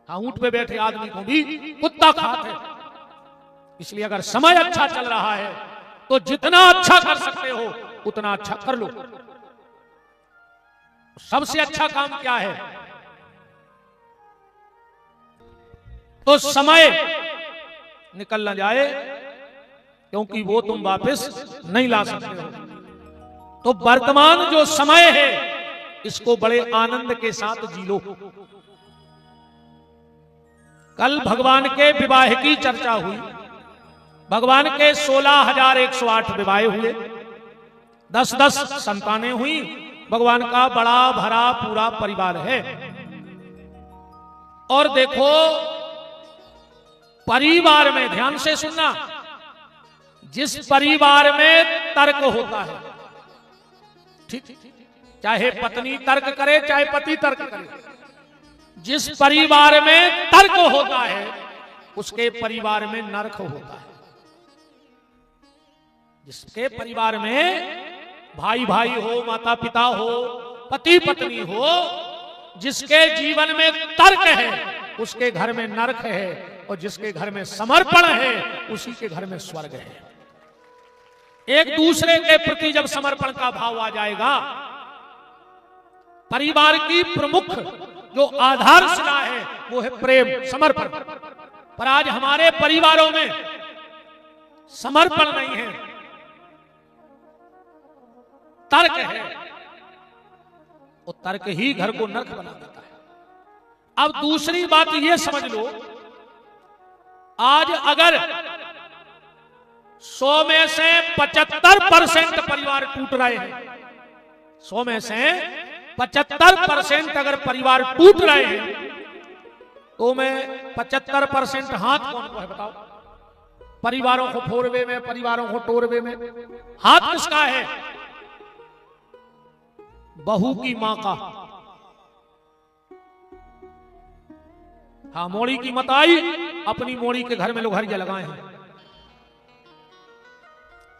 हाँ, ऊंट पे बैठे आदमी को भी कुत्ता खाते। इसलिए अगर समय अच्छा चल रहा है तो जितना अच्छा कर सकते हो उतना अच्छा कर लो। सबसे अच्छा काम क्या है? तो समय निकल ना जाए, क्योंकि वो तुम वापस नहीं ला सकते हो। तो वर्तमान जो समय है इसको बड़े आनंद के साथ जी लो। कल भगवान के विवाह की चर्चा हुई। भगवान के 16,108 विवाह हुए, 10-10 संतानें हुई। भगवान का बड़ा भरा पूरा परिवार है। और देखो, परिवार में ध्यान से सुनना, जिस परिवार में तर्क होता है, ठीक, चाहे पत्नी तर्क करे चाहे पति तर्क करे, जिस परिवार में तर्क होता है उसके परिवार में नरक होता है। जिसके परिवार में भाई भाई हो, माता पिता हो, पति पत्नी हो, जिसके जीवन में तर्क है उसके घर में नरक है, और जिसके घर में समर्पण है उसी के घर में स्वर्ग है। एक दूसरे के प्रति जब समर्पण का भाव आ जाएगा, परिवार की प्रमुख जो आधारशिला है वो है प्रेम, समर्पण। पर आज हमारे परिवारों में समर्पण नहीं है, तर्क है। वो तर्क ही घर को नरक बना देता है। अब दूसरी बात ये समझ लो, आज अगर 100 में से 75% परिवार टूट रहे हैं, 100 में से 75% अगर परिवार टूट रहे हैं, तो मैं 75% हाथ कौन को है बताओ? परिवारों को फोड़वे में, परिवारों को तोड़वे में हाथ किसका है? बहू की मां का। हाँ, मोड़ी की मत आई, अपनी मोड़ी के घर में लोग हरिया लगाए हैं।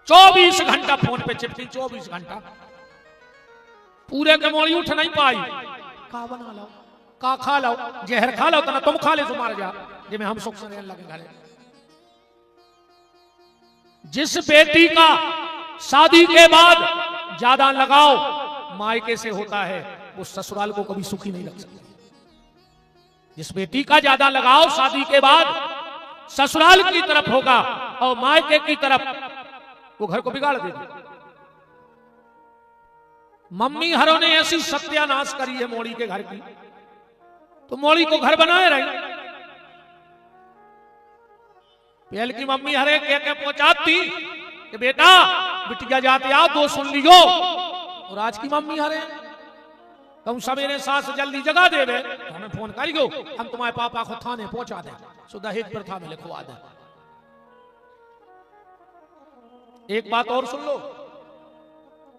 24 घंटा फोन पे चिपकी, 24 घंटा पूरे के मोड़ी उठ नहीं पाई। का बना लो, का खा लो, जहर खा लो, तना तुम खा ले, तुम्हारे जा जिसमें हम सुख से लगे घरे। जिस बेटी का शादी के बाद ज्यादा लगाव मायके से होता है वो ससुराल को कभी सुखी नहीं रख सकती। जिस बेटी का ज्यादा लगाव शादी के बाद ससुराल की तरफ होगा और मायके की तरफ, वो घर को बिगाड़ देगी। मम्मी हरों ने ऐसी सत्यानाश करी है मोड़ी के घर की, तो मोड़ी को घर बनाए रही। पहले की मम्मी हरे कह पहुंचाती कि बेटा बिटिया जाते आओ दो सुन लियो, और आज की मम्मी हरे तुम सवेरे सास जल्दी जगा देवे तो हमें फोन करियो, हम तुम्हारे पापा को थाने पहुंचा दें, सो दहेज प्रथा में लिखवा दें। एक बात और सुन लो,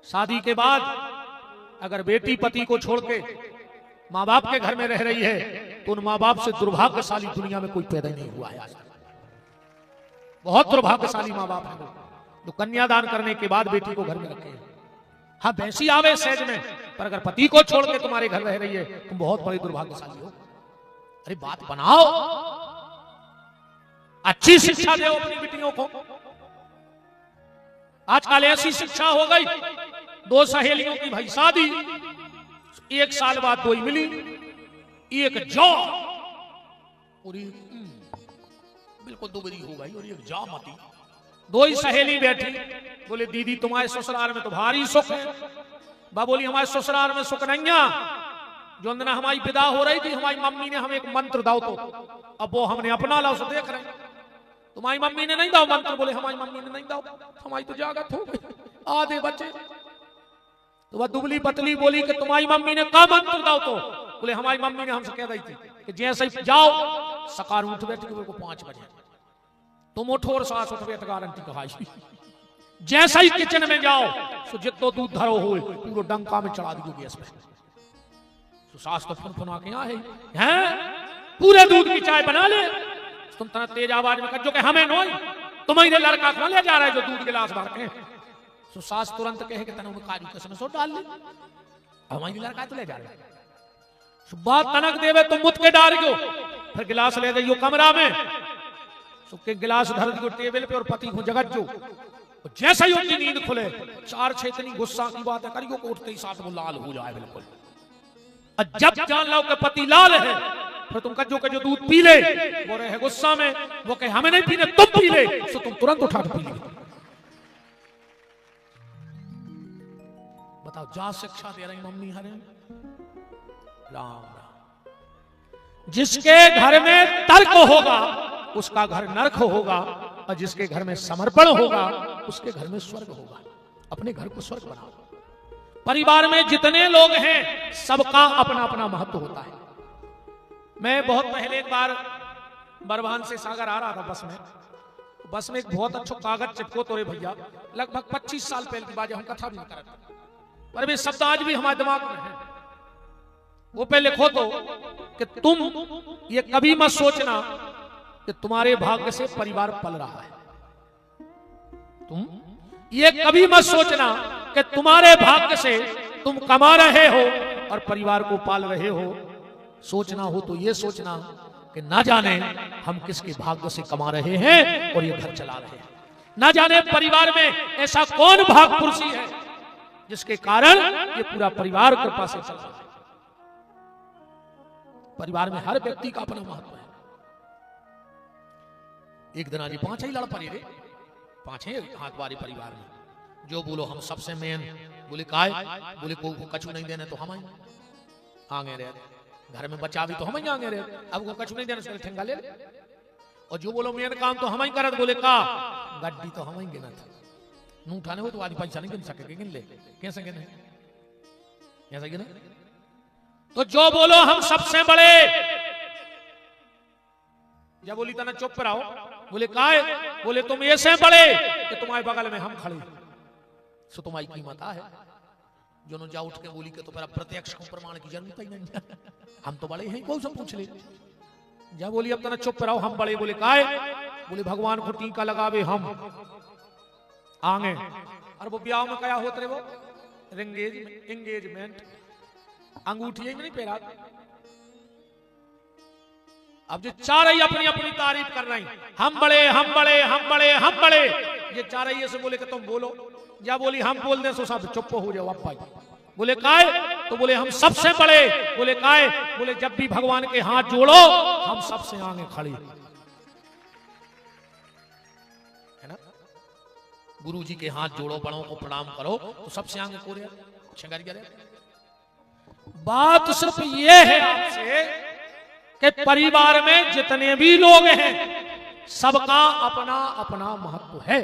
शादी के बाद अगर बेटी पति को छोड़ के माँ बाप के घर में रह रही है तो उन माँ बाप से दुर्भाग्यशाली दुनिया में कोई पैदा नहीं हुआ है। बहुत दुर्भाग्यशाली माँ बाप है तो कन्यादान करने के बाद बेटी को घर में रखे। हाँ भैंसी आवे सहज में, पर अगर पति को छोड़ के तुम्हारे घर रह रही है तुम बहुत बड़ी दुर्भाग्यशाली हो। अरे बात बनाओ, अच्छी शिक्षा दो अपनी बेटियों को। आजकल ऐसी शिक्षा हो गई, दो सहेलियों की भाई शादी, एक साल बाद दो ही मिली, एक जॉब और बिल्कुल दुबरी हो गई और एक जा मती। दो ही सहेली बैठी, बोले दीदी तुम्हारे ससुराल में तो भारी सुख है। बा बोली हमारे ससुराल में सुख नहीं है, जो अंदर हमारी विदा हो रही थी हमारी मम्मी ने हमें एक मंत्र दाओ, तो अब वो हमने अपना ला उसे देख रहे हैं। तुम्हारी मम्मी ने नहीं दाओ मंत्र, बोले हमारी मम्मी ने नहीं दाओ, हमारी तो जागत हो गई आधे बच्चे। तो वह दुबली पतली बोली कि तुम्हारी मम्मी ने का मंत्र दाओ, तो बोले हमारी मम्मी ने हमसे कह रही थी कि जैसे ही जाओ सकार उठ बैठ के 5 बजे तुम उठो और सास उठ बैठ गारंटी कहाई। जैसा ही किचन में जाओ तो जितो दूध धरो हो पूरा डंका में चढ़ा दियो गैस पे। तो सास तो फुनफुना के हैं पूरे दूध की चाय बना ले, तुम तना तेज आवाज में कहो कि हमें नोई तुम्हारे लड़का कौन ले जा रहा है जो दूध गिलास भर के। तो सास तुरंत कहे कि तने काजू किसमें सो डाल ले, हमारी लड़का तो ले जा रहा है। बात तनक देवे तुम मुत के डाल गयो, फिर गिलास ले गई कमरा में, सुखे गिलास धर दियो टेबल पे और पति को जगत जो। जैसा ही उनकी नींद खुले 4-6 इतनी गुस्सा की बात है करियो को उठते ही साथ वो लाल हो जाए बिल्कुल। और जब जान लो कि पति लाल है फिर तुम कहो कि जो दूध पी ले, वो रहे गुस्सा में, वो कहे हमें नहीं पीने तुम पी ले, तो तुम तुरंत उठा के पी ले। बताओ जा शिक्षा दे रही मम्मी हरे राम। जिसके घर में तर्क होगा उसका घर नरक होगा, और जिसके घर में समर्पण होगा उसके घर में स्वर्ग होगा। अपने घर को स्वर्ग बनाओ। परिवार में जितने लोग हैं सबका अपना अपना महत्व होता है। मैं बहुत पहले एक बार बरवान से सागर आ रहा था बस में एक बहुत अच्छा कागज चिपको तो रे भैया, लगभग 25 साल पहले की बात है, हम कथा भी नहीं कर रहे, पर वे शब्द आज भी हमारे दिमाग में है। वो पे लिखो तो कि तुम ये कभी मत सोचना कि तुम्हारे भाग्य से परिवार पल रहा है। तुम ये कभी मत सोचना कि तुम्हारे भाग्य से तुम कमा रहे हो और परिवार को पाल रहे हो। सोचना हो तो ये सोचना कि ना जाने हम किसके भाग्य से कमा रहे हैं और ये घर चला रहे हैं। ना जाने परिवार में ऐसा कौन भाग पुरुषी है जिसके कारण ये पूरा परिवार कृपा से चल रहा है। परिवार में हर व्यक्ति का अपना महत्व है। एक दिन आज 5 ही लड़ पड़े रे, 5 हाथ वाले परिवार में, जो बोलो हम सबसे मेन, बोले काय, बोले को कछु नहीं देने तो हम आगे रहे, घर में बचा भी तो हम ही आगे रहे, अब को कछु नहीं देने से ठेंगा ले ले। और जो बोलो मेन काम तो हम ही करत, बोले का गड्डी तो हम ही गिनत, नू उठाने हो तो आज पैसा नहीं गिन सके, गिन ले कैसे गिने, कैसे गिने। तो जो बोलो हम सबसे बड़े, जब बोली तना चुप रहो, बोले काय, बोले तुम ऐसे बड़े कि तुम्हारे बगल में हम खड़े, सो तुम्हारी कीमत है। जो जा उठ के बोली के तो प्रत्यक्ष प्रमाण की जरूरत ही नहीं, हम तो बड़े हैं, कौन सा पूछ ले। जब बोली अब तना चुप रहो हम बड़े, बोले काय, बोले भगवान को टीका लगावे हम आगे। और वो ब्याह में क्या होते वो एंगेजमेंट, अंगूठी नहीं पहरा। अब जो चार ही अपनी अपनी तारीफ कर रही, हम बड़े हम बड़े हम बड़े हम बड़े, ये चार ही ऐसे बोले कि तुम बोलो या बोली हम बोल दें सो सब चुप हो जाओ आप भाई। बोले काय? तो बोले हम सबसे बड़े। बोले काय? बोले जब भी भगवान के हाथ जोड़ो हम सबसे आगे खड़े, है ना। गुरु जी के हाथ जोड़ो, बड़ों को प्रणाम करो तो सबसे आगे को बात सिर्फ ये है आपसे कि परिवार में जितने भी लोग हैं सबका अपना अपना महत्व है।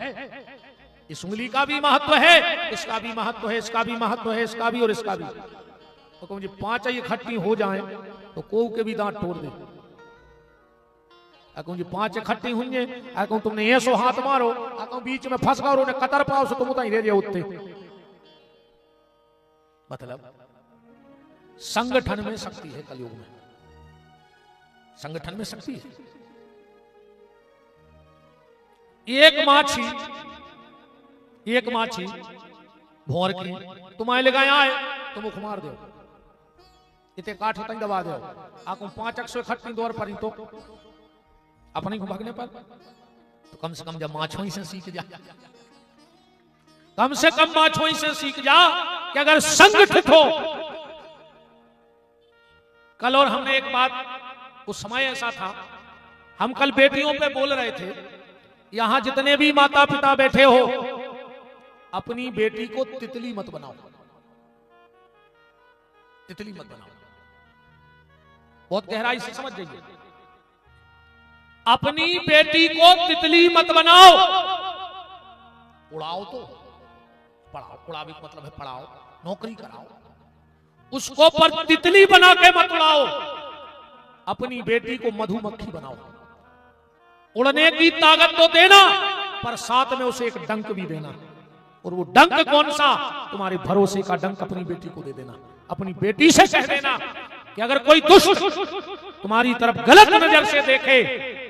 इस उंगली का भी महत्व है, इसका भी महत्व है, इसका भी महत्व है, इसका भी और इसका भी। तो कहूं जी 5 इकट्ठी हो जाएं तो कोऊ के भी दांत तोड़ दे। कहूं जी 5 इकट्ठी हुई, कहूं तुमने ये सो हाथ मारो, कहूं बीच में फंस गए उन्हें कतर पाओ सो तुम उतना ही रह जाओ उत्ते। मतलब संगठन में शक्ति है, कलयुग में संगठन में शक्ति है। एक माछी भोर की तुम्हारे लगाए आए तो मुख मार दो, इतने काठ तक दबा दो। आको 5 इकट्ठी दौर पर तो अपने को भागने पर तो कम से कम जब माछों से सीख जा, कम से कम माछों से सीख जा कि अगर संगठित हो। कल और हमने एक बात, उस समय ऐसा था, हम कल बेटियों पे बोल रहे थे, यहां जितने भी माता पिता बैठे हो अपनी बेटी को तितली मत बनाओ, तितली मत बनाओ। बहुत गहराई से समझ जाइए, अपनी बेटी को तितली मत बनाओ। उड़ाओ तो पढ़ाओ, उड़ा भी मतलब है पढ़ाओ, नौकरी कराओ, उसको पर तितली बना के मत उड़ाओ। अपनी बेटी को मधुमक्खी बनाओ, उड़ने की ताकत तो देना पर साथ में उसे एक डंक भी देना। और वो डंक कौन सा? तुम्हारे भरोसे का डंक अपनी बेटी को दे देना। अपनी बेटी से कह देना कि अगर कोई दुष्ट तुम्हारी तरफ गलत नजर से देखे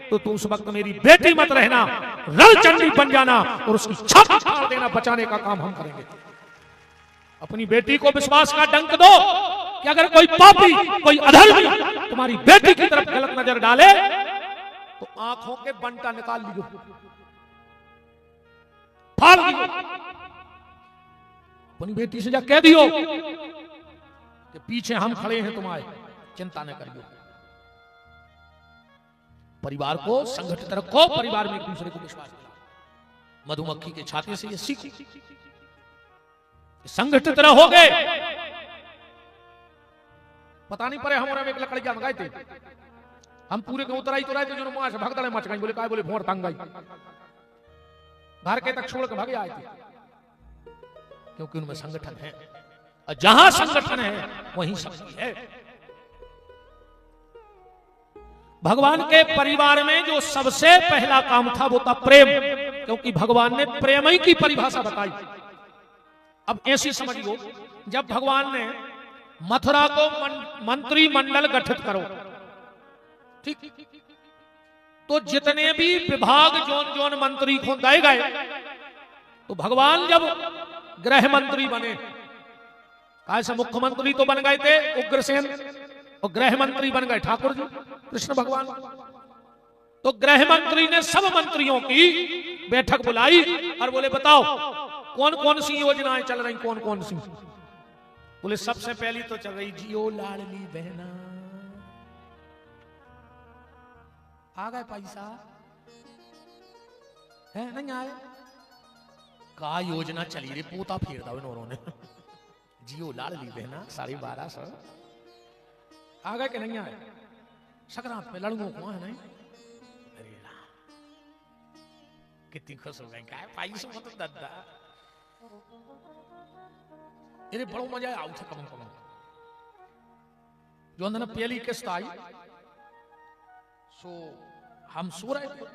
तो तू उस वक्त मेरी बेटी मत रहना, रणचंडी बन जाना और उसकी छाती फाड़ देना। बचाने का काम हम करेंगे। अपनी बेटी को विश्वास का डंक दो कि अगर कोई पापी, कोई अधर्मी तुम्हारी बेटी की तरफ गलत नजर डाले तो आंखों के बंटा निकाल लियो, फाड़ दियो। अपनी बेटी से जा कह दियो कि पीछे हम खड़े हैं तुम्हारे, चिंता न करियो। परिवार को संगठित रखो, परिवार में एक दूसरे को विश्वास दिलाओ। मधुमक्खी के छाते से ये सीखो, संगठित रहोगे। पता नहीं पड़े हमारे एक लकड़िया मंगाए थे, हम पूरे को उतराई तो रहे थे, जो मां से भगदड़े मच गई। बोले काय? बोले भोर तंग गई, घर के तक छोड़ के भागे आए थे, क्योंकि उनमें संगठन है। और जहां संगठन है वहीं शक्ति है। भगवान के परिवार में जो सबसे पहला काम था वो था प्रेम, क्योंकि भगवान ने प्रेम ही की परिभाषा बताई। अब ऐसी समझिए, जब भगवान ने मथुरा को मंत्रिमंडल गठित करो, ठीक, तो जितने भी विभाग जोन जोन मंत्री को दिए गए, तो भगवान जब गृह मंत्री बने, ऐसे मुख्यमंत्री तो बन गए थे उग्रसेन, और गृह मंत्री बन गए ठाकुर जी कृष्ण भगवान। तो गृह मंत्री ने सब मंत्रियों की बैठक बुलाई और बोले बताओ कौन कौन सी योजनाएं चल रही, कौन कौन सी। बोले सबसे पहली तो चल रही जियो लाडली बहना। आ गए पैसा है नहीं आए? का योजना चली रे, पोता फेर दो इन्होंने ने। जियो लाडली बहना 1250 आ गए कि नहीं आए? संक्रांत में लड़कों को है नहीं? अरे कितनी खुश हो गई, क्या पैसा मत दादा, अरे बड़ो मजा आया। कम कम जो अंदर पहली किस्त आई, सो हम सो रहे थे,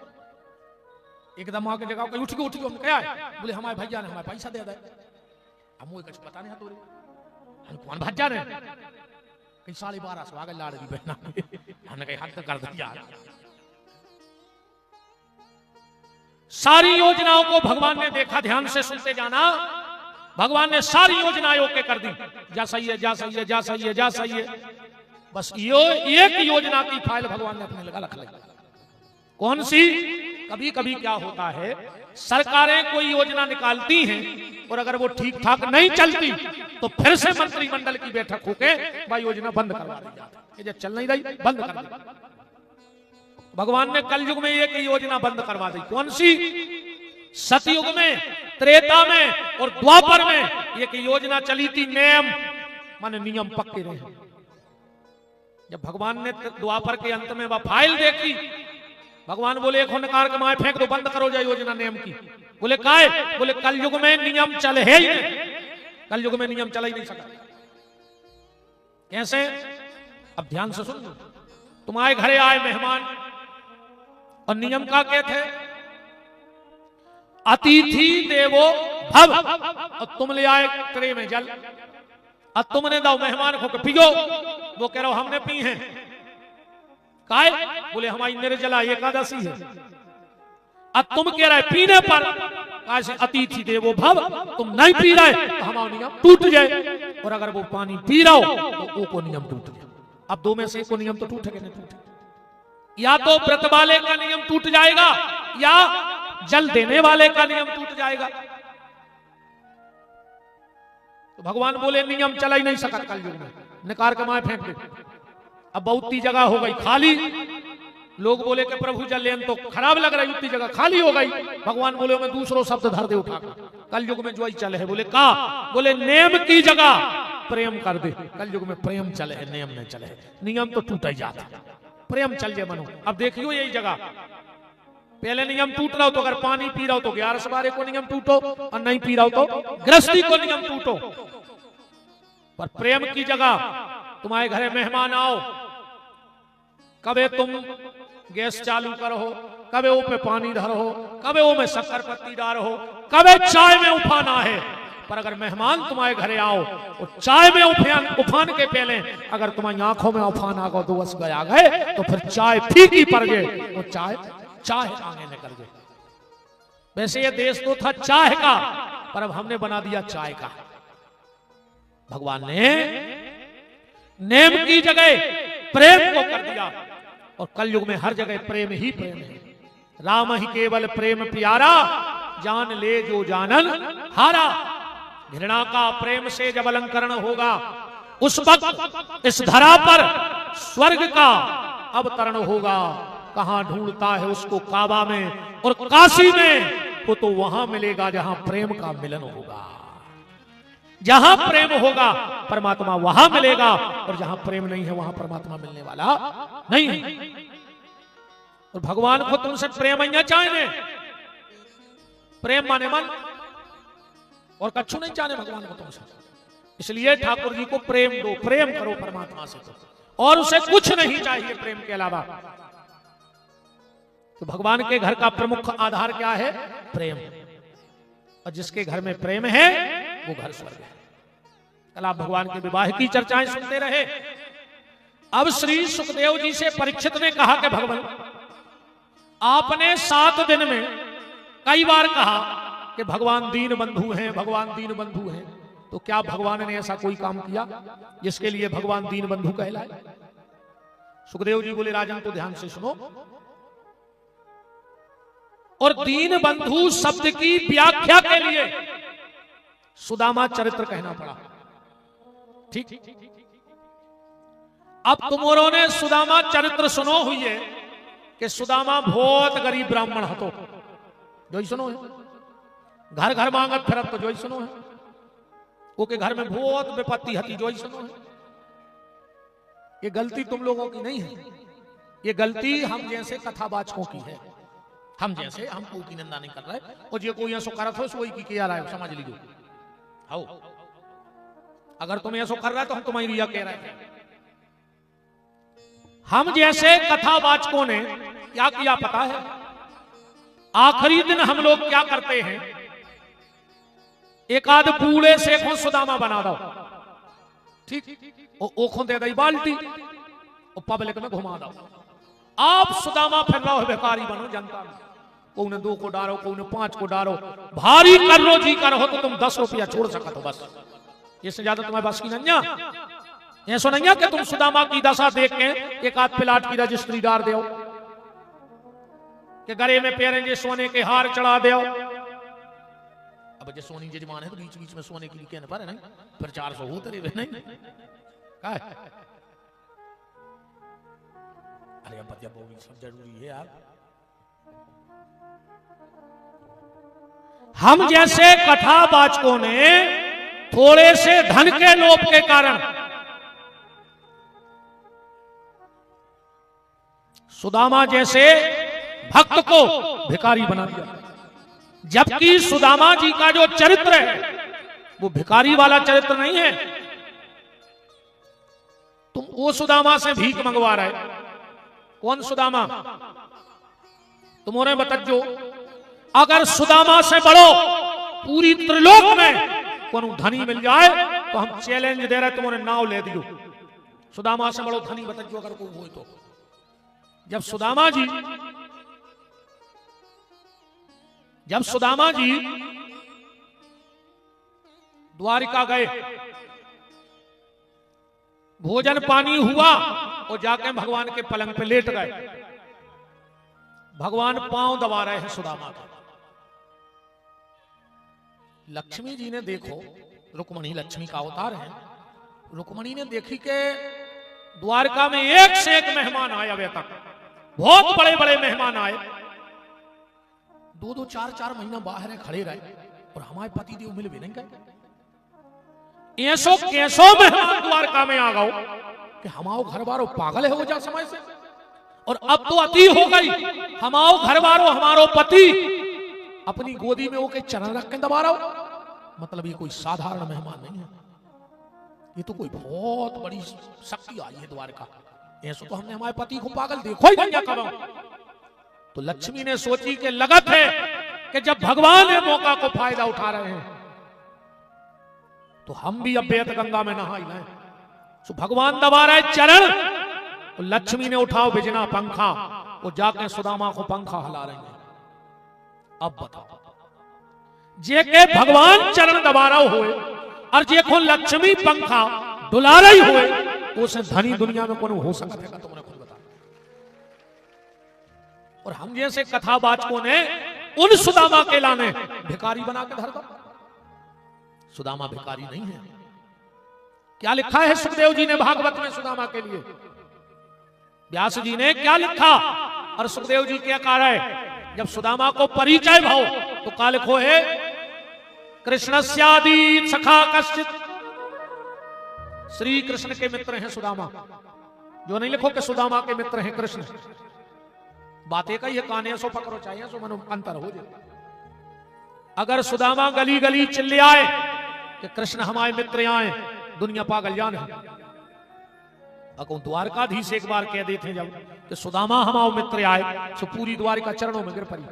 एकदम आके जगह कहीं उठ गए, हम क्या है? बोले हमारे भैया ने हमारे पैसा दे दे। हम कुछ पता नहीं, हम कौन भज्जा ने कहीं 1250 आगे लाड़ दी बहना, हमने कहीं हद कर दिया। सारी योजनाओं को भगवान ने देखा, ध्यान से सुनते जाना। भगवान ने सारी योजनाएं ओके कर दी, जा सही है, जा सही है, जा सही है, जा सही है। बस यो एक योजना की फाइल भगवान ने अपने लगा रख ली। कौन सी? कभी कभी क्या होता है, सरकारें कोई योजना निकालती हैं और अगर वो ठीक ठाक नहीं चलती तो फिर से मंत्रिमंडल की बैठक होके भाई योजना बंद करवा दी जाती है, चल नहीं रही बंद कर दी। भगवान ने कलयुग में एक योजना बंद करवा दी। कौन सी? सतयुग में, त्रेता में और द्वापर में एक योजना चली थी, नेम माने नियम पक्के रहे। जब भगवान ने द्वापर के अंत में वह फाइल देखी, भगवान बोले एक नकार कमाए फेंक दो, बंद करो जाए योजना नेम की। बोले काहे? बोले कलयुग में नियम चले ही नहीं, कलयुग में नियम चला ही नहीं सका। कैसे? अब ध्यान से सुन, तुम्हारे घरे आए मेहमान और नियम का क्या थे? अतिथि देवो भव, और तुम ले आए ट्रे में जल और तुमने दो मेहमान को पियो, वो कह रहा हमने पी है। काय? बोले हमारी निर्जला एकादशी है। अब तुम कह रहे पीने पर कैसे अतिथि देवो भव, तुम नहीं पी रहे तो हमारा नियम टूट जाए, और अगर वो पानी पी रहा हो तो वो को नियम टूट जाए। अब दो में से को नियम तो टूटेगा नहीं टूटे, या तो व्रत वाले का नियम टूट जाएगा या जल देने वाले का नियम टूट जाएगा। तो भगवान बोले नियम चला ही नहीं सका कलयुग में, निकार कमाए फेंक दे। अब बहुत ही जगह हो गई खाली, लोग बोले कि प्रभु जल लेन तो खराब लग रही, उतनी जगह खाली हो गई। भगवान बोले मैं दूसरों शब्द धर दे उठाकर, कलयुग में जो ही चले है। बोले का? बोले नेम की जगह प्रेम कर दे। कलयुग में प्रेम चले है, नियम नहीं चले है। नियम तो टूट ही जाता, प्रेम चल जाए मनो। अब देखियो यही जगह, पहले नियम टूट रहा हो तो अगर पानी पी रहा हो तो 11 को नियम टूटो, और नहीं पी रहा हो तो गृहस्थी को नियम टूटो। पर प्रेम की जगह तुम्हारे घरे मेहमान आओ, कबे तुम गैस चालू करो, कबे वो पे पानी धरो, कबे वो में शक्कर पत्ती डालो, कबे चाय में उफाना है। पर अगर मेहमान तुम्हारे घरे आओ और चाय में उफान के पहले अगर तुम्हारी आंखों में उफान आ गो, दोस्त गया गए, तो फिर चाय फीकी पड़ गए, वो चाय आगे निकल गए। वैसे ये देश तो था चाय का, पर अब हमने बना दिया चाय का। भगवान ने नेम की जगह प्रेम को कर दिया, और कलयुग में हर जगह प्रेम ही प्रेम है। राम ही केवल प्रेम प्यारा, जान ले जो जानन हारा। घृणा का प्रेम से जब अलंकरण होगा, उस वक्त इस धरा पर स्वर्ग का अवतरण होगा। कहां ढूंढता है उसको काबा में और काशी में, वो तो वहां मिलेगा जहां प्रेम का मिलन होगा। जहां प्रेम होगा परमात्मा वहां मिलेगा, और जहां प्रेम नहीं है वहां परमात्मा मिलने वाला नहीं है। और भगवान को तुमसे प्रेम चाहे, प्रेम माने मन, और कछु नहीं चाहे भगवान को तुमसे। इसलिए ठाकुर जी को प्रेम दो, प्रेम करो परमात्मा से, और उसे कुछ नहीं चाहिए प्रेम के अलावा। तो भगवान के घर का प्रमुख आधार क्या है? प्रेम। और जिसके घर में प्रेम है वो घर स्वर्ग है। कल आप भगवान के विवाह की चर्चाएं सुनते रहे। अब श्री सुखदेव जी से परीक्षित ने कहा कि भगवान आपने 7 दिन में कई बार कहा कि भगवान दीन बंधु हैं, भगवान दीन बंधु हैं, तो क्या भगवान ने ऐसा कोई काम किया जिसके लिए भगवान दीन बंधु कहलाए? सुखदेव जी बोले राजन तो ध्यान से सुनो, और दीन बंधु शब्द की व्याख्या के लिए सुदामा चरित्र कहना पड़ा। ठीक, अब तुमोरों ने सुदामा चरित्र सुनो हुई है कि सुदामा बहुत गरीब ब्राह्मण हतो, जो ही सुनो है। घर घर मांगत फिरत, तो जो ही सुनो है। वो के घर में बहुत विपत्ति हती, जो ही सुनो है। ये गलती तुम लोगों की नहीं है, ये गलती हम जैसे कथावाचकों की है। हम जैसे, हम कोई की निंदा नहीं कर रहे, और जो कोई ऐसा करत हो सोई की किया रहा है, समझ लीजिए। आओ, अगर तुम ऐसा कर रहा है तो हम तुम्हारी रिया कह रहे हैं। हम जैसे कथावाचकों ने क्या किया पता है? आखिरी दिन हम लोग क्या करते हैं, एक आध बूढ़े से को सुदामा बना दो, ठीक, ओखों दे दी बाल्टी और पब्लिक में घुमा दो। आप सुदामा फिर रहो, भिखारी बनो जनता में। को 2 को डालो, को 5 को डालो, भारी कर लो जी कर हो तो तुम 10 रुपया छोड़ सकते हो बस, इससे ज्यादा तुम्हारे बस की नहीं। ऐसा नहीं है कि तुम सुदामा की दशा देख के एक आध प्लाट की रजिस्ट्री डाल दो। कि गले में पहनेंगे सोने के हार चढ़ा दो। अब जो सोनी जजमान है तो बीच बीच में सोने के लिए कहने पर नहीं, फिर 400 होते रहे नहीं क्या है? अरे अब बतिया वो भी सब जरूरी है यार। हम जैसे कथावाचकों ने थोड़े से धन के लोभ के कारण सुदामा जैसे भक्त को भिखारी बना दिया, जबकि सुदामा जी का जो चरित्र है वो भिखारी वाला चरित्र नहीं है। तुम वो सुदामा से भीख मंगवा रहे, कौन सुदामा? तुम्हारे बतज्जो, अगर सुदामा से बड़ो पूरी त्रिलोक में कौन धनी मिल जाए तो हम चैलेंज दे रहे, तुम्हारे नाव ले दियो। सुदामा से बड़ो धनी बतज्जो अगर कोई हो तो। जब सुदामा जी द्वारिका गए, भोजन पानी हुआ और जाके भगवान के पलंग पे लेट गए। भगवान पांव दबा रहे हैं सुदामा का। लक्ष्मी जी ने देखो, रुक्मणी लक्ष्मी का अवतार है, रुक्मणी ने देखी कि द्वारका में एक से एक मेहमान आए। अभी तक बहुत बड़े बड़े मेहमान आए, 2-2 4-4 महीना बाहर खड़े रहे और हमारे पति देव मिल भी नहीं गए। ऐसो कैसो मेहमान द्वारका में आ गओ कि हमारो घर बारो पागल है हो जा समय से, और अब तो अति हो गई। हमारो घर बारो हमारो पति अपनी गोदी में होके चरण रख के दबा रहा हो। मतलब ये कोई साधारण मेहमान नहीं है, ये तो कोई बहुत बड़ी शक्ति आई है द्वारका। ऐसा तो हमने हमारे पति को पागल देखो ही नहीं कब। तो लक्ष्मी ने सोची कि लगत है कि जब भगवान ये मौका को फायदा उठा रहे हैं तो हम भी अब बेत गंगा में नहा ही लें। तो भगवान दबा रहे चरण, तो लक्ष्मी ने उठाओ बिजना पंखा, वो जाके सुदामा को पंखा हिला रहे हैं। अब बताओ, जे के भगवान चरण दबा रहा हो और जे को लक्ष्मी पंखा डुला रही हो, उसे धनी दुनिया में कौन हो सकता है? तुमने खुद बता। और हम जैसे कथावाचकों ने उन सुदामा के लाने भिखारी बना के धर दो। सुदामा भिखारी नहीं है। क्या लिखा है सुखदेव जी ने भागवत में सुदामा के लिए? व्यास जी ने क्या लिखा और सुखदेव जी क्या कह रहे? जब सुदामा को परिचय भाव तो का लिखो है, कृष्णस्यादि सखा कश्चित, श्री कृष्ण के मित्र हैं सुदामा। जो नहीं लिखो कि सुदामा के मित्र हैं कृष्ण। बातें का ये काने सो पकड़ो चाहिए सो मनो अंतर हो जाए। अगर सुदामा गली गली चिल्ले आए कि कृष्ण हमारे मित्र आए, दुनिया पागल जान है। अगर द्वारकाधीश एक बार कह देते जब कि सुदामा हमारे मित्र आए, तो पूरी द्वारिका चरणों में गिर पड़ी।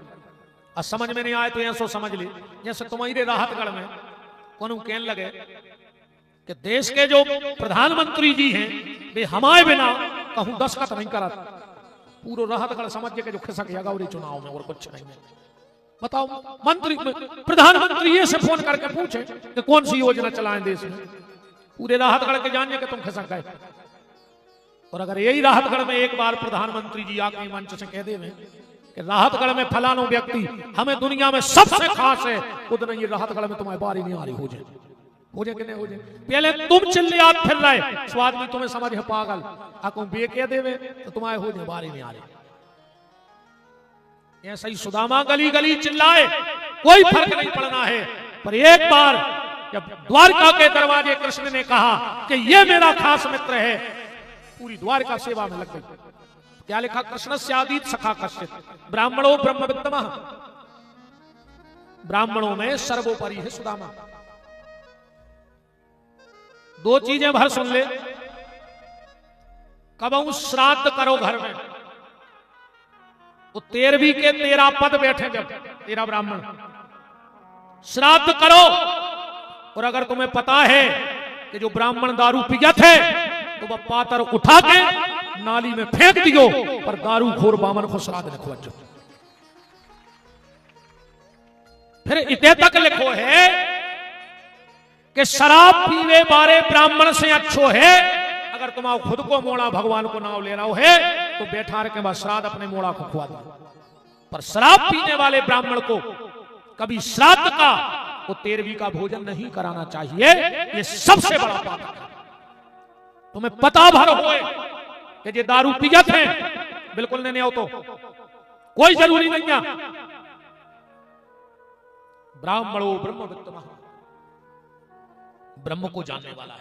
और समझ में नहीं आए तो ऐसो समझ ले जैसे तुम्हारे राहतगढ़ में कौन कहने लगे कि देश के जो प्रधानमंत्री जी हैं वे हमारे बिना कहूं दस्तखत नहीं करा। पूरा राहतगढ़ समझ के जो खिसक जाएगा और चुनाव में और कुछ नहीं है। बताओ, मंत्री प्रधानमंत्री ये से फोन करके पूछे कि कौन सी योजना चलाएं देश में, पूरे राहतगढ़ के जानने के तुम खिसक गए। और अगर यही राहतगढ़ में एक बार प्रधानमंत्री जी आके मंच से कह दे कि राहतगढ़ में फलानो व्यक्ति हमें दुनिया में सबसे खास है, उतना ये राहतगढ़ में तुम्हारी बारी नहीं आ रही, हो जाए कि नहीं हो जाए। पहले तुम चिल्ले आप फिर रहे, स्वाद में तुम्हें समझ है पागल, आको बे कह देवे तो तुम्हारे हो जाए, बारी नहीं आ रही। ऐसा ही सुदामा गली गली चिल्लाए, कोई फर्क नहीं पड़ना है। पर एक बार जब द्वारका के दरवाजे कृष्ण ने कहा कि ये मेरा खास मित्र है, पूरी द्वारका सेवा में लग गई। क्या लिखा? कृष्णस्यादि सखा कश्चित ब्राह्मणों ब्रह्मवित्तमः, ब्राह्मणों में सर्वोपरि है सुदामा। दो चीजें भर सुन ले, कबहू श्राद्ध करो घर में, वो 13वीं के 13 पद बैठे, जब 13 ब्राह्मण श्राद्ध करो। और अगर तुम्हें पता है कि जो ब्राह्मण दारू पिया थे तो वह पातर उठा के नाली में फेंक दियो, पर दारू खोर बामन को श्राद्ध लिखो। फिर इतने तक लिखो है कि शराब पीवे बारे ब्राह्मण से अच्छो है। अगर तुम खुद को मोड़ा भगवान को नाम ले रहा है तो बैठा के बाद श्राद्ध अपने मोड़ा को खुआ दो। पर शराब पीने वाले ब्राह्मण को कभी श्राद्ध का वो 13वीं का भोजन नहीं कराना चाहिए। ये सबसे बड़ा पाप है। तुम्हें पता भर होए कि ये दारू पियत है, बिल्कुल नहीं हो तो कोई जरूरी नहीं है। ब्राह्मणो ब्रह्मवित्तमः, ब्रह्म को जानने वाला है।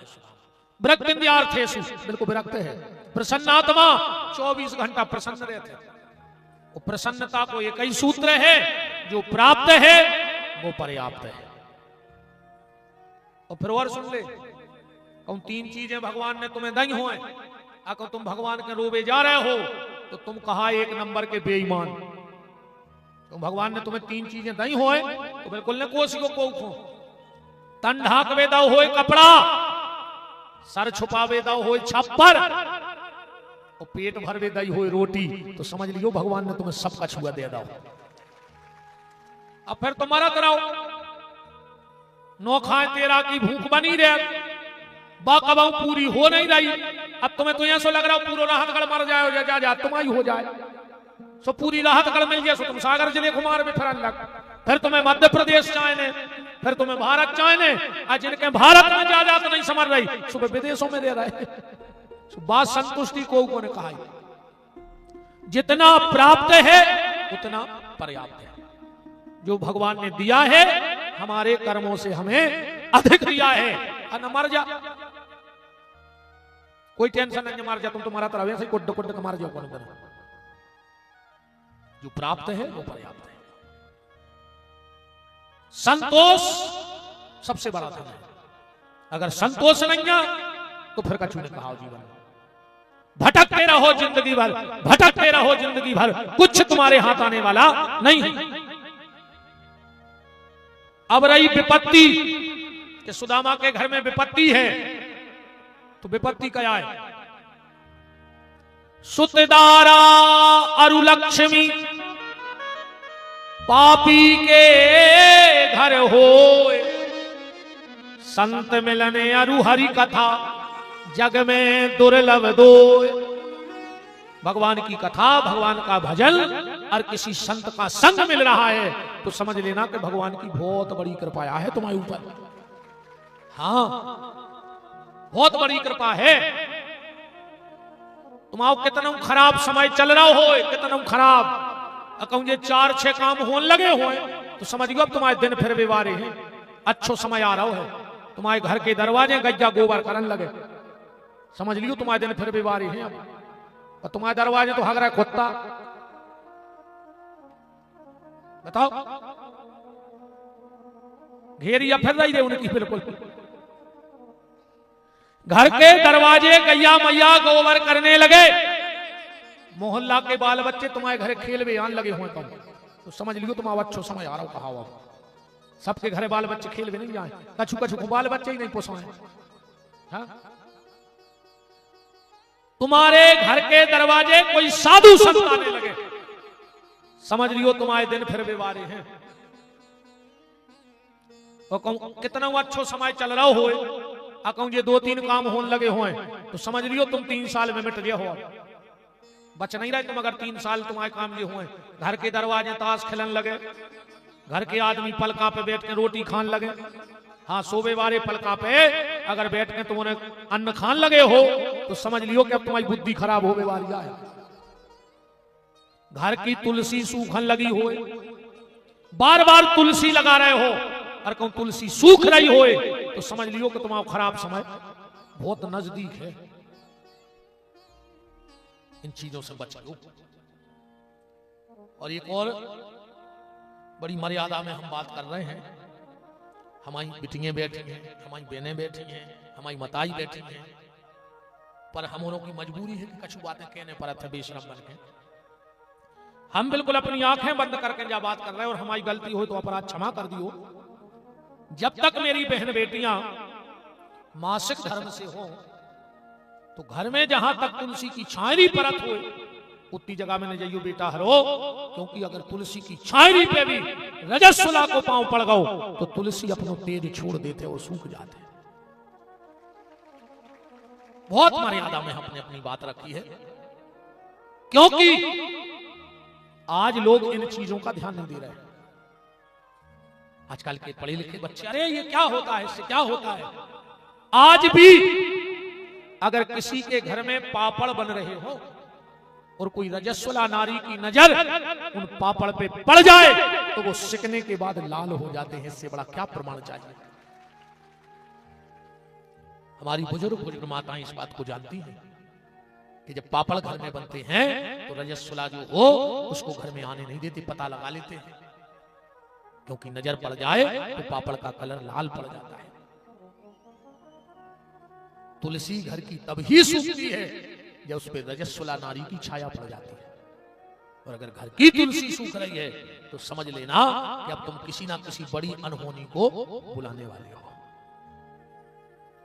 विरक्तिन्द्रियार्थेषु, बिल्कुल विरक्त है। प्रसन्नात्मा, 24 घंटा प्रसन्न रहते हैं। वो प्रसन्नता को एक ही सूत्र है, जो प्राप्त है वो पर्याप्त है। और फिर और सुन ले, कहूं 3 चीजें भगवान ने तुम्हें दी हो, अगर तुम भगवान के रोबे जा रहे हो तो तुम कहा 1 नंबर के बेईमान। तो भगवान ने तुम्हें 3 चीजें दी हो तो बिल्कुल ने कोशिश को खो। तन ढाकवे दाओ होए कपड़ा, सर छुपावे दाओ होए छप्पर, और पेट भरवे दाई होए रोटी, तो समझ लियो भगवान ने तुम्हें सबका छुआ दे दाओ। अब फिर तुम मरत रहो, नो खाए तेरा की भूख बनी रहे, बाकबाऊ पूरी हो नहीं रही। अब तुम्हें तो ऐसा लग रहा पूरा राहत गढ़ मर जाए, जा तुम्हारी हो जाए, सो पूरी राहत गढ़ मिल जाए, सो तुम सागर जिले कुमार में फिर लग, फिर तुम्हें मध्य प्रदेश चाहने, फिर तुम्हें भारत चाहने, आज जिनके भारत में जा तो नहीं समझ रही, सुबह विदेशों में दे रहे। बात संतुष्टि को ने कहा, जितना प्राप्त है उतना पर्याप्त है। जो भगवान ने दिया है हमारे कर्मों से हमें अधिक दिया है। न मर जा, कोई टेंशन नहीं, मर जा तुम, तुम्हारा तरह ऐसे कुड कुड के मर जाओ कौन बना। जो प्राप्त है वो पर्याप्त है। संतोष सबसे बड़ा धन है। अगर संतोष नहीं है तो फिर कछु ने कहा जीवन भटकते रहो जिंदगी भर, भटकते रहो जिंदगी भर, कुछ तुम्हारे हाथ आने वाला नहीं है। अब रही विपत्ति कि सुदामा के घर में विपत्ति है, तो विपत्ति क्या है? सुतदारा अरुलक्ष्मी पापी के घर होए, संत मिलने अरु हरि कथा जग में दुर्लभ दोए। भगवान की कथा, भगवान का भजन और किसी संत का संग मिल रहा है तो समझ लेना कि भगवान की बहुत बड़ी कृपा है तुम्हारे ऊपर। हाँ, बहुत बड़ी कृपा है। तुम्हारा कितना खराब समय चल रहा हो, कितना खराब, कहूं 4-6 काम होने लगे हो तो समझ गयो अब तुम्हारे दिन फिर विवारे हैं, अच्छो समय आ रहा है। तुम्हारे घर के दरवाजे गज्जा गोबर करने लगे, समझ लियो तुम्हारे दिन फिर विवारे हैं। अब और तुम्हारे दरवाजे तो हग रहा कुत्ता, बताओ घेरिया फिर रही रे उनकी। बिल्कुल घर के दरवाजे गैया मैया गोबर करने लगे, मोहल्ला के बाल बच्चे तुम्हारे घर खेल में आने लगे हुए, तो समझ लियो तुम्हारा अच्छो समय आ रहा हो। कहा सबके घरे बाल बच्चे खेल में नहीं जाए, कछु कछु को बाल बच्चे ही नहीं पोसाए। हाँ? तुम्हारे घर के दरवाजे कोई साधु संत आने लगे, समझ लियो तुम्हारे दिन फिर विवारे हैं। और कहूं कितना अच्छो समय चल रहा हो, कहूं 2-3 काम होने लगे हुए तो समझ लियो तुम 3 साल में मिट गए हो। बच नहीं रहे तुम अगर 3 साल तुम्हारे काम ये हुए। घर के दरवाजे ताश खेलने लगे, घर के आदमी पलका पे बैठ के रोटी खान लगे। हाँ, सोबे वाले पलका पे अगर बैठ के तुमने अन्न खान लगे हो तो समझ लियो कि अब तुम्हारी बुद्धि खराब होने वाली है। घर की तुलसी सूखन लगी हो, बार बार तुलसी लगा रहे हो और कहूं तुलसी सूख रही हो तो समझ लियो कि तुम्हारा खराब समय बहुत नजदीक है। इन चीजों से बचो। और एक और बड़ी मर्यादा में हम बात कर रहे हैं। हमारी बिटियां बैठी हैं, हमारी बहनें बैठी हैं, हमारी माताई बैठी हैं, पर हम लोगों की मजबूरी है कि कुछ बातें कहने पर थे बेशरम बन के। हम बिल्कुल अपनी आंखें बंद करके जब बात कर रहे हैं और हमारी गलती हो तो अपराध क्षमा कर दियो। जब तक मेरी बहन बेटियां मासिक धर्म से हो तो घर में जहां तक तुलसी की छायरी परत हो उतनी जगह में न जाइयो बेटा हरो, क्योंकि अगर तुलसी की छायरी पे भी रजस्वला को पांव पड़ गओ तो तुलसी अपनो तेज छोड़ देते और सूख जाते। बहुत मर्यादा में हमने अपनी बात रखी है, क्योंकि आज लोग इन चीजों का ध्यान नहीं दे रहे हैं। आजकल के पढ़े लिखे बच्चे, अरे ये क्या होता है, इससे क्या होता है। आज भी अगर किसी के घर में पापड़ बन रहे हो और कोई रजस्वला नारी की नजर उन पापड़ पे पड़ जाए तो वो सिकने के बाद लाल हो जाते हैं। इससे बड़ा क्या प्रमाण चाहिए। हमारी बुजुर्ग माताएं इस बात को जानती हैं कि जब पापड़ घर में बनते हैं तो रजस्वला जो हो उसको घर में आने नहीं देते, पता लगा लेते हैं, क्योंकि नजर पड़ जाए तो पापड़ का कलर लाल पड़ जाता है। तुलसी घर की तभी सूखती है जब उस पर रजस्वला नारी की छाया पड़ जाती है। और अगर घर की तुलसी सूख रही है तो समझ लेना कि अब तुम किसी ना किसी बड़ी अनहोनी को बुलाने वाले हो।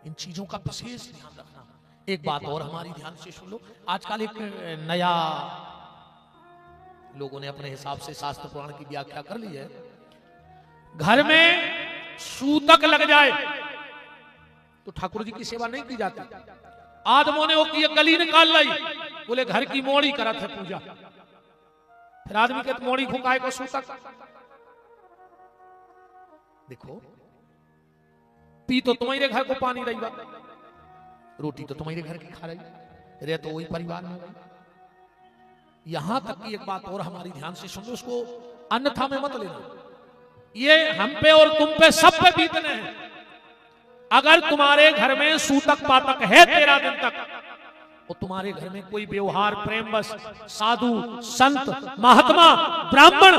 इन चीजों का विशेष ध्यान रखना। एक बात और हमारी ध्यान से सुन लो। आजकल एक नया लोगों ने अपने हिसाब से शास्त्र पुराण की व्याख्या कर ली है। घर में सूतक लग जाए तो ठाकुर जी की सेवा नहीं की जाती। आदमों ने वो की गली निकाल लाई, बोले घर की मोड़ी करत है पूजा। फिर आदमी के मोड़ी घुकाए को सूतक। देखो, पी तो तुम्हारे घर को पानी रही, रोटी तो तुम्हारे घर की खा रही, रे तो वही परिवार में गई। यहां तक की एक बात और हमारी ध्यान से सुनो, उसको अन्यथा में मत लेना। ये हम पे और तुम पे सब पे बीतने हैं। अगर तुम्हारे घर में सूतक पातक है 13 दिन तक और तुम्हारे घर में कोई व्यवहार प्रेम बस साधु संत महात्मा ब्राह्मण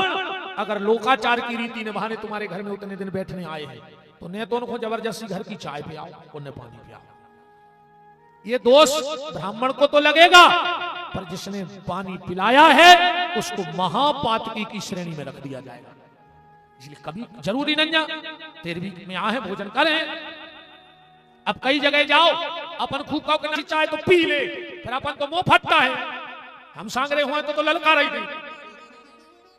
अगर लोकाचार की रीति निभाने तुम्हारे घर में उतने दिन बैठने आए हैं तो न तो उनको जबरदस्ती घर की चाय पियाओ और न पानी पियाओ। ये दोष ब्राह्मण को तो लगेगा, पर जिसने पानी पिलाया है उसको महापातकी की श्रेणी में रख दिया जाएगा। इसलिए कभी जरूरी नहीं है 13वीं में आए भोजन करें। अब कई जगह जाओ, अपन खूब खाओ के चाय तो पी ले, फिर अपन तो मुंह फटता है। हम सांगरे हुए तो ललका रही थी,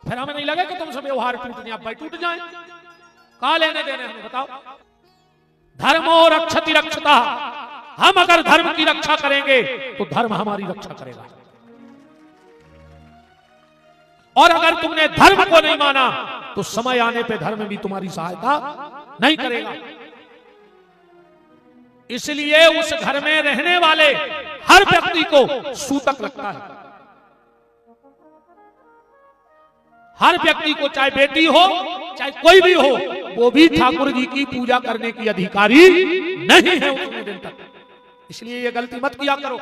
फिर हमें नहीं लगे कि तुमसे व्यवहार टूट जाए, भाई टूट जाए। कहा लेने देने हमें बताओ। धर्मो रक्षति रक्षता, हम अगर धर्म की रक्षा करेंगे तो धर्म हमारी रक्षा करेगा। और अगर तुमने धर्म को नहीं माना तो समय आने पे धर्म भी तुम्हारी सहायता नहीं करेगा। इसलिए उस घर में रहने वाले हर व्यक्ति को सूतक लगता है। हर व्यक्ति को, चाहे बेटी हो चाहे कोई भी हो, वो भी ठाकुर जी की पूजा करने की अधिकारी नहीं है उतने दिन तक। इसलिए ये गलती मत किया करो,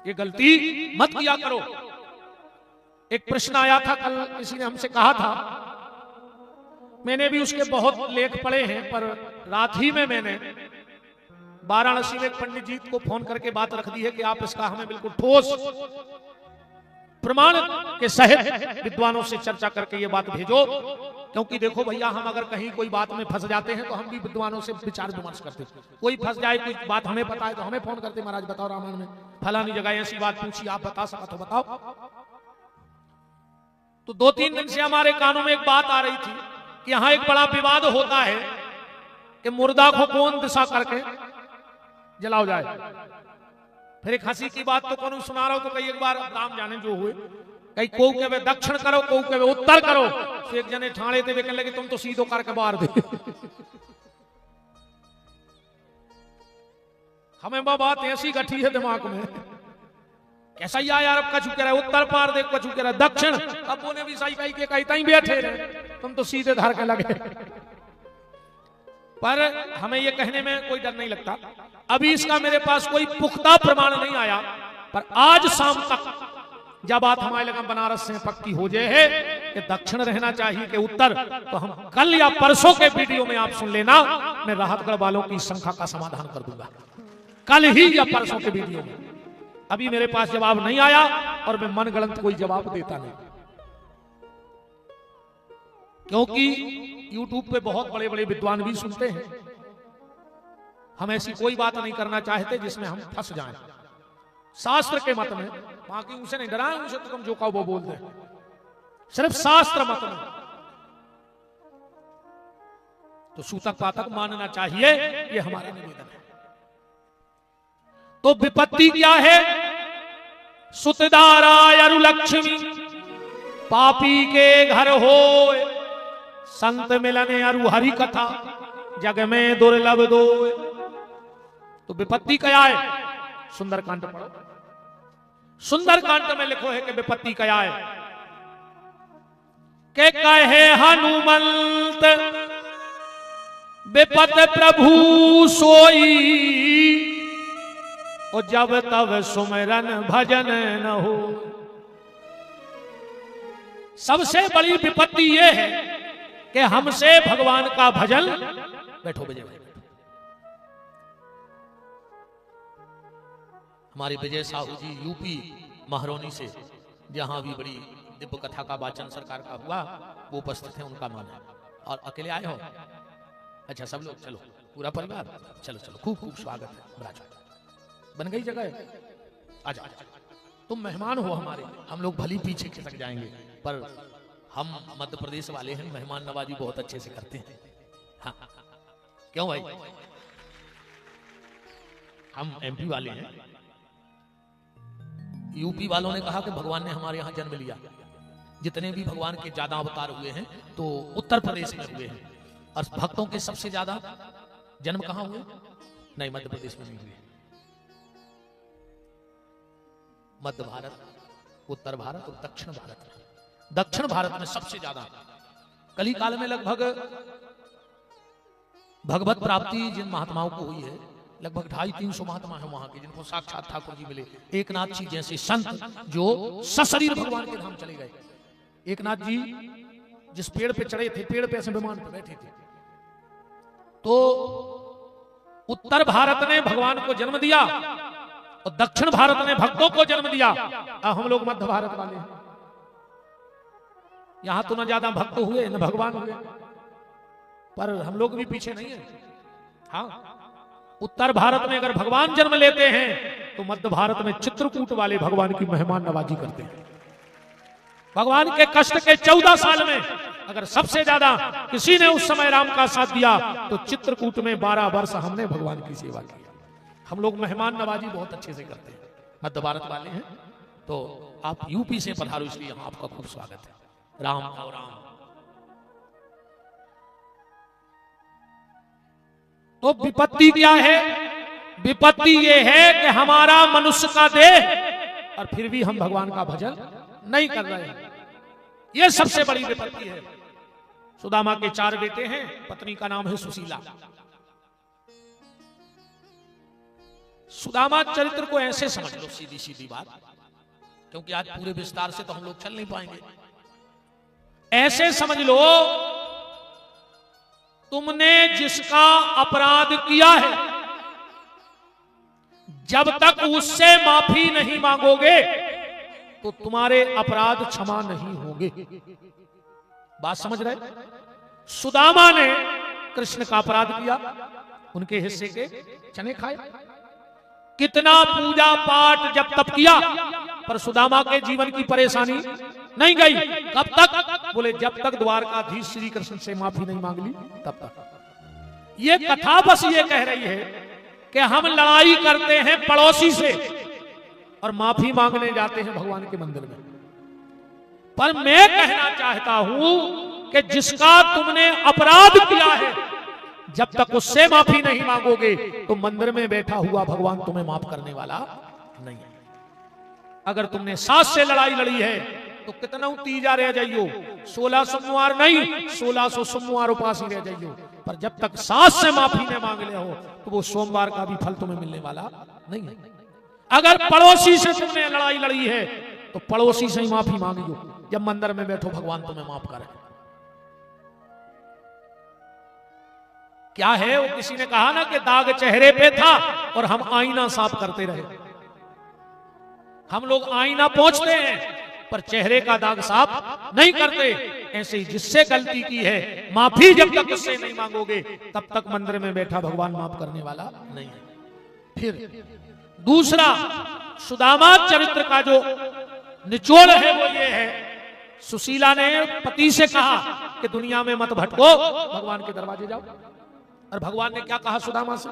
ये गलती मत किया करो। एक प्रश्न आया था कल, किसी ने हमसे कहा था, मैंने भी उसके बहुत लेख पढ़े हैं, पर रात ही में मैंने वाराणसी में एक पंडित जी को फोन करके बात रख दी है कि आप इसका हमें बिल्कुल ठोस प्रमाण के सहित विद्वानों से चर्चा करके ये बात भेजो। क्योंकि देखो भैया, हम अगर कहीं कोई बात में फंस जाते हैं तो हम भी विद्वानों से विचार विमर्श करते हैं। कोई फंस जाए, कोई बात हमें पता है तो हमें फोन करते, महाराज बताओ रामायण में फलानी जगह ऐसी बात पूछी, आप बता सका तो बताओ। तो 2-3 दिन से हमारे कानों में एक बात आ रही थी कि यहां एक बड़ा विवाद होता है कि मुर्दा को कौन दिशा करके जलाओ जाए। फिर एक हंसी की बात तो कौन सुना रहा हो, तो कई एक बार राम जाने जो हुए, कई को के वे दक्षिण करो, को के वे उत्तर करो। तो एक जने ठाणे थे, वे कहने लगे तुम तो सीधो करके बाहर दे। हमें बात ऐसी गठी है दिमाग में, कैसा ही यार, अब कछु कह रहा है उत्तर पार दे, कछु कह रहा है दक्षिण। अब वो ने भी सही कही के कहीं तहीं बैठे रहे, तुम तो सीधे धार के लगे। पर हमें ये कहने में कोई डर नहीं लगता। अभी इसका मेरे पास कोई पुख्ता प्रमाण नहीं आया, पर आज शाम तक जब बात हमारे लगा बनारस से पक्की हो जाए है कि दक्षिण रहना चाहिए कि उत्तर, तो हम कल या परसों के वीडियो में आप सुन लेना, मैं राहतगढ़ वालों की शंका का समाधान कर दूंगा, कल ही या परसों के वीडियो में। अभी मेरे पास जवाब नहीं आया और मैं मनगढ़ंत कोई जवाब देता नहीं, क्योंकि YouTube पे बहुत बड़े बड़े विद्वान भी सुनते हैं। हम ऐसी कोई बात नहीं करना चाहते जिसमें हम फंस जाएं। शास्त्र के मत में, बाकी उनसे नहीं डराएं, उनसे तो तुम जो कहो वो बोल दे, सिर्फ शास्त्र मत में तो सूतक पातक मानना चाहिए, ये हमारा निवेदन है। तो विपत्ति क्या है? सुतदाराय अरु लक्ष्मी पापी के घर होए, संत मिलने अरु हरि कथा जग में दुर्लभ दोए। तो विपत्ति क्या है? सुंदरकांड पढ़ो। सुंदरकांड में लिखो है कि विपत्ति क्या है। के कहे हनुमंत विपत प्रभु सोई, और जब तब सुमिरन भजन न हो। सबसे बड़ी विपत्ति यह है कि हमसे भगवान का भजन, बैठो विजय भाई, हमारे विजय साहू जी यूपी महरौनी से, जहां भी बड़ी दिव्य कथा का वाचन सरकार का हुआ, वो उपस्थित है, उनका मान है। और अकेले आए हो? अच्छा, सब लोग चलो, पूरा परिवार, चलो चलो, खूब खूब स्वागत है। बन गई जगह, आजा, तुम मेहमान हो हमारे, हम लोग भली पीछे खिसक जाएंगे, पर हम मध्य प्रदेश वाले हैं, मेहमान नवाजी बहुत अच्छे से करते हैं। हाँ, क्यों भाई? हम एमपी वाले हैं। यूपी वालों ने कहा कि भगवान ने हमारे यहां जन्म लिया। जितने भी भगवान के ज्यादा अवतार हुए हैं तो उत्तर प्रदेश में हुए हैं, और भक्तों के सबसे ज्यादा जन्म कहां हुए? नहीं, मध्य प्रदेश में नहीं हुए। मध्य भारत, उत्तर भारत और दक्षिण भारत में, दक्षिण भारत में सबसे ज्यादा। कली काल में लगभग भगवत प्राप्ति जिन महात्माओं को हुई है, लगभग 250-300 महात्मा है वहां के, जिनको साक्षात ठाकुर जी मिले। एकनाथ जी जैसे संत जो सशरीर भगवान के धाम चले गए। एकनाथ जी जिस पेड़ पे चढ़े थे, पेड़ पे ऐसे विमान पे बैठे थे। तो उत्तर भारत ने भगवान को जन्म दिया और दक्षिण भारत ने भक्तों को जन्म दिया। अब हम लोग मध्य भारत वाले हैं, यहां तो न ज्यादा भक्त हुए न भगवान हुए, पर हम लोग भी पीछे नहीं है। हाँ, उत्तर भारत में अगर भगवान जन्म लेते हैं तो मध्य भारत में चित्रकूट वाले भगवान की मेहमान नवाजी करते हैं। भगवान के कष्ट के 14 साल में अगर सबसे ज्यादा किसी ने उस समय राम का साथ दिया तो चित्रकूट में 12 वर्ष हमने भगवान की सेवा की। हम लोग मेहमान नवाजी बहुत अच्छे से करते हैं, मध्य भारत वाले हैं। तो आप यूपी से पधारो, इसलिए यहां आपका खूब स्वागत है। राम और राम। तो विपत्ति क्या है? विपत्ति यह है कि हमारा मनुष्य का देह, और फिर भी हम भगवान का भजन नहीं कर रहे हैं। यह सबसे बड़ी विपत्ति है। सुदामा के 4 बेटे हैं, पत्नी का नाम है सुशीला। सुदामा चरित्र को ऐसे समझ लो, सीधी सीधी बात, क्योंकि आज पूरे विस्तार से तो हम लोग चल नहीं पाएंगे। ऐसे समझ लो, तुमने जिसका अपराध किया है, जब तक उससे माफी नहीं मांगोगे तो तुम्हारे अपराध क्षमा नहीं होंगे। बात समझ रहे? सुदामा ने कृष्ण का अपराध किया, उनके हिस्से के चने खाए, कितना पूजा पाठ जब तप किया, पर सुदामा के जीवन की परेशानी नहीं गई। कब तक? बोले जब तक द्वारकाधीश श्री कृष्ण से माफी नहीं मांग ली तब तक। ये कथा बस ये कह रही है कि हम लड़ाई करते हैं पड़ोसी से और माफी मांगने जाते हैं भगवान के मंदिर में। पर मैं कहना चाहता हूं कि जिसका तुमने अपराध किया है, जब तक उससे माफी नहीं मांगोगे तो मंदिर में बैठा हुआ भगवान तुम्हें माफ करने वाला नहीं है। अगर तुमने सास से लड़ाई लड़ी है तो कितना तीजा रह जाइयो, 16 सोमवार नहीं 1600 सोमवार उपासी रह जाइयो, पर जब तक सास से माफी न मांग ले हो तो वो सोमवार का भी फल तुम्हें मिलने वाला नहीं है। अगर पड़ोसी से तुमने लड़ाई लड़ी है तो पड़ोसी से ही माफी मांगियो, जब मंदिर में बैठो भगवान तुम्हें माफ करे। क्या है वो, किसी ने कहा ना कि दाग चेहरे पे था और हम आईना साफ करते रहे। हम लोग आईना पोंछते हैं पर चेहरे का दाग साफ नहीं करते। ऐसे ही जिससे गलती की है, माफी जब तक उससे नहीं मांगोगे तब तक मंदिर में बैठा भगवान माफ करने वाला नहीं है। फिर दूसरा सुदामा चरित्र का जो निचोड़ है वो ये है, सुशीला ने पति से कहा कि दुनिया में मत भटको, भगवान के दरवाजे जाओ। और भगवान ने क्या कहा सुदामा से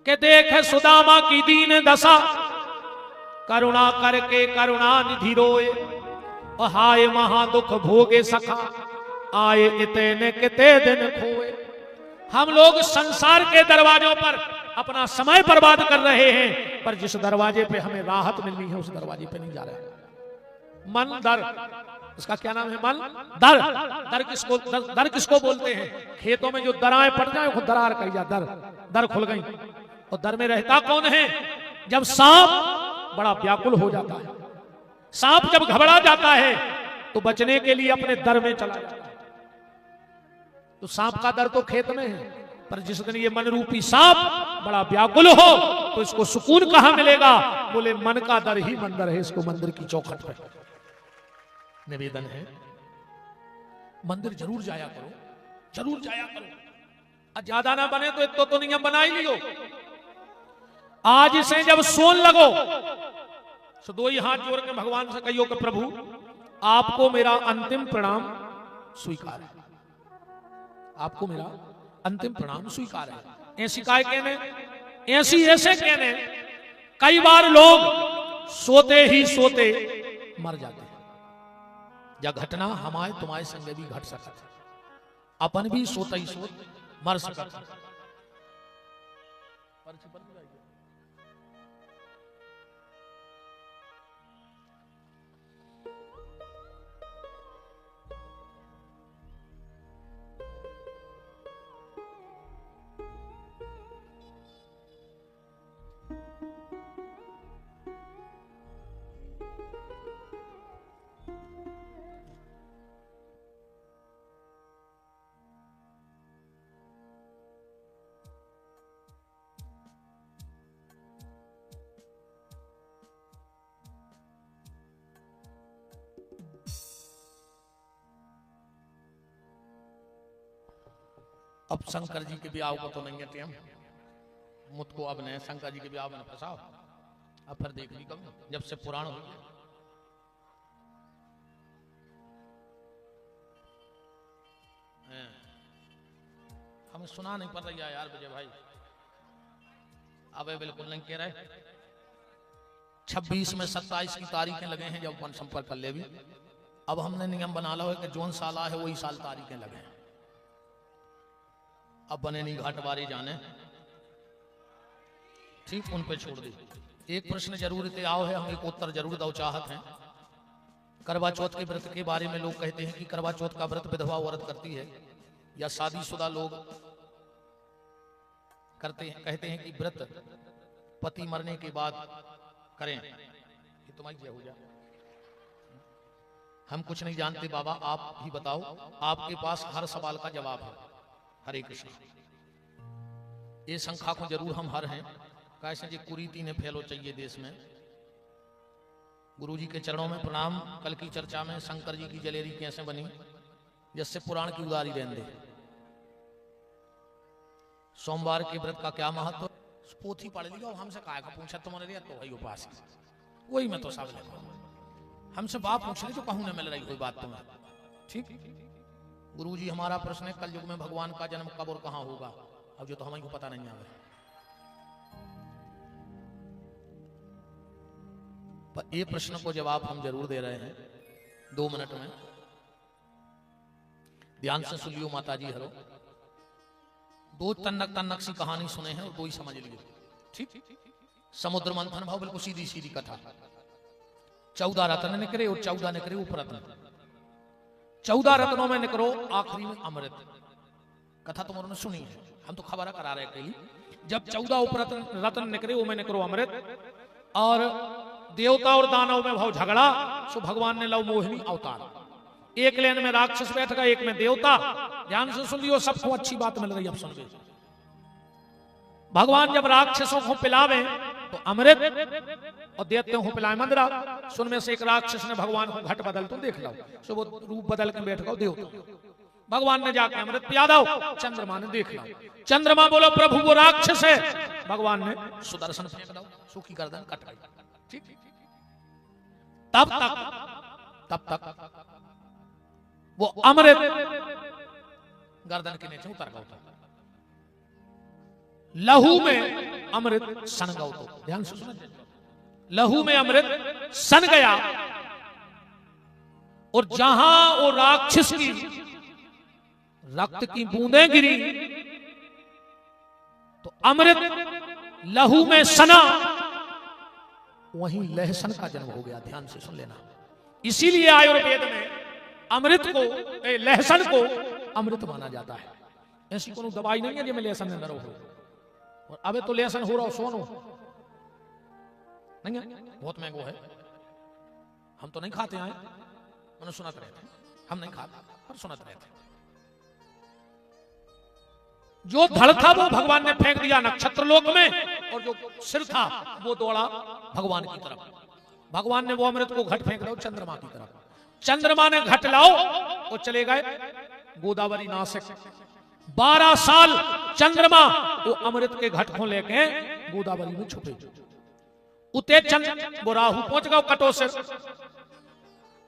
कि देख सुदामा की दीन दशा, करुणा करके करुणा निधि रोए, हाय महा दुख भोगे सखा, आए इतने किते दिन खोए। हम लोग संसार के दरवाजों पर अपना समय बर्बाद कर रहे हैं, पर जिस दरवाजे पे हमें राहत मिलनी है उस दरवाजे पे नहीं जा रहे हैं। मन दर, इसका क्या नाम है? मन दर। दर किसको बोलते हैं? खेतों में जो दराएं पड़ जाए वो दरार कही जा, दर खुल गई। और दर में रहता कौन है? जब सांप बड़ा व्याकुल हो जाता है, सांप जब घबरा जाता है तो बचने के लिए अपने दर में चला जाता है। तो सांप का दर तो खेत में है, पर जिस दिन ये मन रूपी सांप बड़ा व्याकुल हो तो इसको सुकून कहां मिलेगा? बोले मन का दर ही मंदिर है। इसको मंदिर की चौखट पर निवेदन है, मंदिर जरूर जाया करो, जरूर जाया करो। ज्यादा ना बने तो एक तो नियम बना ही लियो। आज इसे जब सोन लगो तो दो ही हाथ जोड़ के भगवान से कहियो कि प्रभु आपको मेरा अंतिम प्रणाम स्वीकार है, आपको मेरा अंतिम प्रणाम स्वीकार है। ऐसी काय कहने, ऐसी ऐसे कहने, कई बार लोग सोते ही सोते मर जाते हैं। या घटना हमारे तुम्हारे संग भी घट सकता है, अपन भी सोता ही सोत मर सकता है। अब शंकर जी के ब्याह को तो नहीं है मुझको, अब ने शंकर जी के ब्याह में फंसाओ। अब फिर देख ली कब जब से पुराण हो गया। हमें सुना नहीं पड़ रही है यार विजय भाई, अब बिल्कुल नहीं कह रहे। 26 में 27 की तारीखें लगे हैं जब अपन संपर्क कर ले भी। अब हमने नियम बना लो है कि जोन साल है वही साल तारीखें लगे। अब बने नहीं घाट बारे जाने, ठीक उन पे छोड़ दी। एक प्रश्न जरूर ते आओ है, हम एक उत्तर जरूर दो चाहत हैं। करवा चौथ के व्रत के बारे में लोग कहते हैं कि करवा चौथ का व्रत विधवा औरत करती है या शादीशुदा लोग करते हैं। कहते हैं कि व्रत पति मरने के बाद करें। ये तुम्हारी जय हो जाए। हम कुछ नहीं जानते बाबा, आप ही बताओ। आपके पास हर सवाल का जवाब है। हरे कृष्ण। ये शंखा को जरूर हम हर हैं, कैसे जी कुरीति ने फैलो चाहिए देश में। गुरुजी के चरणों में प्रणाम। कल की चर्चा में शंकर जी की जलेरी कैसे बनी, जिससे पुराण की उदारी रहने दे। सोमवार के व्रत का क्या महत्व? पोथी पढ़ लिया, हमसे काय का पूछा तुम्हारे लिए तो वही उपास, वही मैं तो सब लेता। हमसे बात पूछ ली तो कहूं न मिल रही कोई बात तुम्हें, ठीक। गुरुजी हमारा प्रश्न है, कल युग में भगवान का जन्म कब और कहां होगा? अब जो तो हमें को पता नहीं आवे। पर ये प्रश्न को जवाब हम जरूर दे रहे हैं 2 मिनट में। ध्यान से सुन लियो माता जी हरो। 2 तन्नक सी कहानी सुने हैं और 2 ही समझ लियो, ठीक। समुद्र मंथन भाव बिल्कुल सीधी सीधी कथा। 14 रत्न निकले और 14 निकले उपरत्न। 14 रत्नों में निकलो आखिरी में अमृत। कथा तुमने सुनी है, हम तो खबर करा रहे कहीं। जब 14 उपरत्न रत्न निकले वो में निकलो अमृत। और देवता और दानव में भाव झगड़ा, सो भगवान ने लव मोहिनी अवतार। एक लेन में राक्षस बैठ गया, एक में देवता। ध्यान से सुन लियो, सबको अच्छी बात मिल रही है। अब सुन लो, भगवान जब राक्षसों को पिलावे तो अमृत और दैत्यों को पिलाए मदरा। सुन में से एक राक्षस ने भगवान को घट बदल, तुम देख लो, सो वो रूप बदल के बैठ गो देवता। भगवान ने जाके अमृत पिया दो। चंद्रमा ने देख लो, चंद्रमा बोलो प्रभु वो राक्षस है। भगवान ने सुदर्शन फेंक दो, सूखी गर्दन कट गई, ठीक। तब तक वो अमृत गर्दन के नीचे उतर गया। लहू में अमृत सन गौ। तो ध्यान से सुनो, लहू में अमृत सन गया और जहां वो राक्षस की रक्त की बूंदें गिरी तो अमृत लहू में सना, वहीं लहसन का जन्म हो गया। ध्यान से सुन लेना। इसीलिए आयुर्वेद में अमृत को, लहसन को अमृत माना जाता है। ऐसी कोई दवाई नहीं है जिसमें लहसन न हो। और अबे तो लहसन हो रहा सोनो नहीं है, बहुत महंगो है। हम तो नहीं खाते हैं, मैंने सुनत रहे थे। हम नहीं खाते पर सुनत रहे थे। जो धड़ था वो भगवान ने फेंक दिया नक्षत्र लोक में, और जो सिर था वो दौड़ा भगवान की तरफ। भगवान ने वो अमृत को घट फेंक दो चंद्रमा की तरफ। चंद्रमा ने घट लाओ और चले गए गोदावरी नासिक। 12 साल चंद्रमा वो अमृत के घट को लेके गोदावरी में छुपे। उते चंद्र वो राहु पहुंच गया कटो से।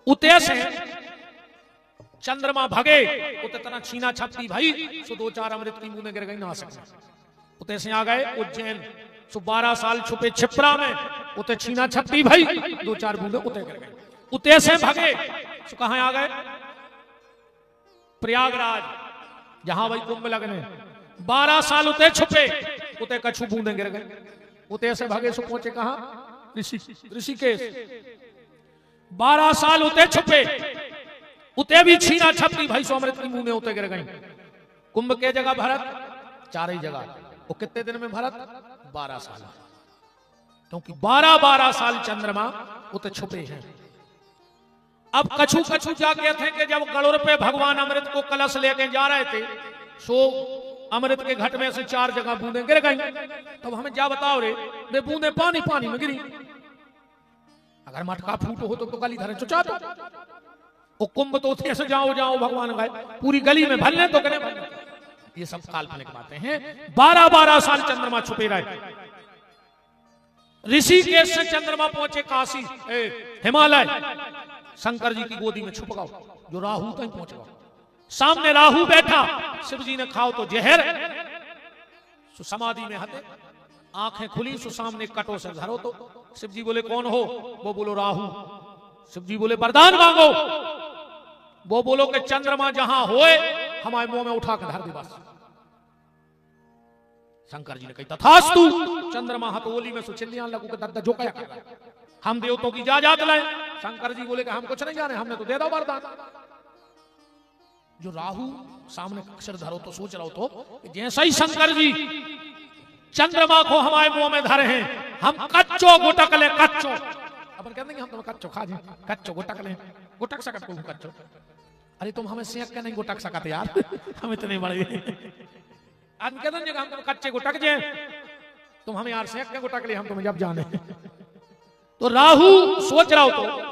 उते से चंद्रमा भगे, उते तना छीना छपती भाई सो 2-4 अमृत की बूंदें गिर गई नासिक में। उते से आ गए उज्जैन, सो 12 साल छुपे छिपरा में। उते छीना छपती भाई 2-4 बूंदें उते गिर गई। उते से भगे सो कहां आ गए? प्रयागराज, जहां भाई कुंभ लगने। 12 साल उते छुपे, उते कछु बूंदें गिर गए। उते से भगे सो पहुंचे कहां? ऋषिकेश। 12 साल उते छुपे, उते भी छीना छपती भाई सो अमृत की बूंदें उते गिर गई। कुंभ के जगह भरत, 4 ही जगह। वो कितने दिन में भरत? 12 साल। क्योंकि 12 साल चंद्रमा उते छुपे हैं। अब कछु कछु जाके थे कि जब गरुड़ पे भगवान अमृत को कलश लेके जा रहे थे, सो अमृत के घट में से 4 जगह बूंदें गिर गई। तब हमें क्या बताओ रे, वे बूंदें पानी पानी में गिरी। अगर मटका फूटो हो तो गली धरे चुचा दो। वो कुंभ तो थे से जाओ जाओ भगवान गए, पूरी गली में भरने तो करे भरने। ये सब काल्पनिक बातें हैं। 12 साल चंद्रमा छुपे रहे। ऋषिकेश से चंद्रमा पहुंचे काशी, हिमालय। शंकर जी की गोदी में छुप गए, जो राहु तक पहुंच गए। सामने राहु बैठा, शिव जी ने खाओ तो जहर। समाधि में हते, आंखें खुली, सो सामने कटो से धरो तो शिव जी बोले कौन हो? वो बोलो राहु। शिव जी बोले वरदान मांगो। वो बोलो कि चंद्रमा जहां होए हमारे मुंह में उठा के धर दे बस। शंकर जी ने कही तथास्तु। चंद्रमा हथोली में सुचिल्लियां लगू के दद्दा जो क्या कर, हम देवतों की इजाजत लाए। शंकर जी बोले कि हम कुछ नहीं जाने, हमने तो दे दो वरदान। जो राहु सामने अक्षर धरो तो सोच रहा हो तो जैसा ही शंकर जी चंद्रमा को हमारे मुंह में धरे हैं, हम कच्चो गुटक ले कच्चो। अपन कहते हैं हम तो कच्चो खा जाए, कच्चो गुटक ले, गुटक सकत को कच्चो। अरे तुम हमें सेक के नहीं गुटक सकते यार, हम इतने बड़े। आदमी कहते हैं हम तो कच्चे गुटक जाए, तुम हमें यार सेक के गुटक ले, हम तुम्हें जब जाने। तो राहु सोच रहा हो तो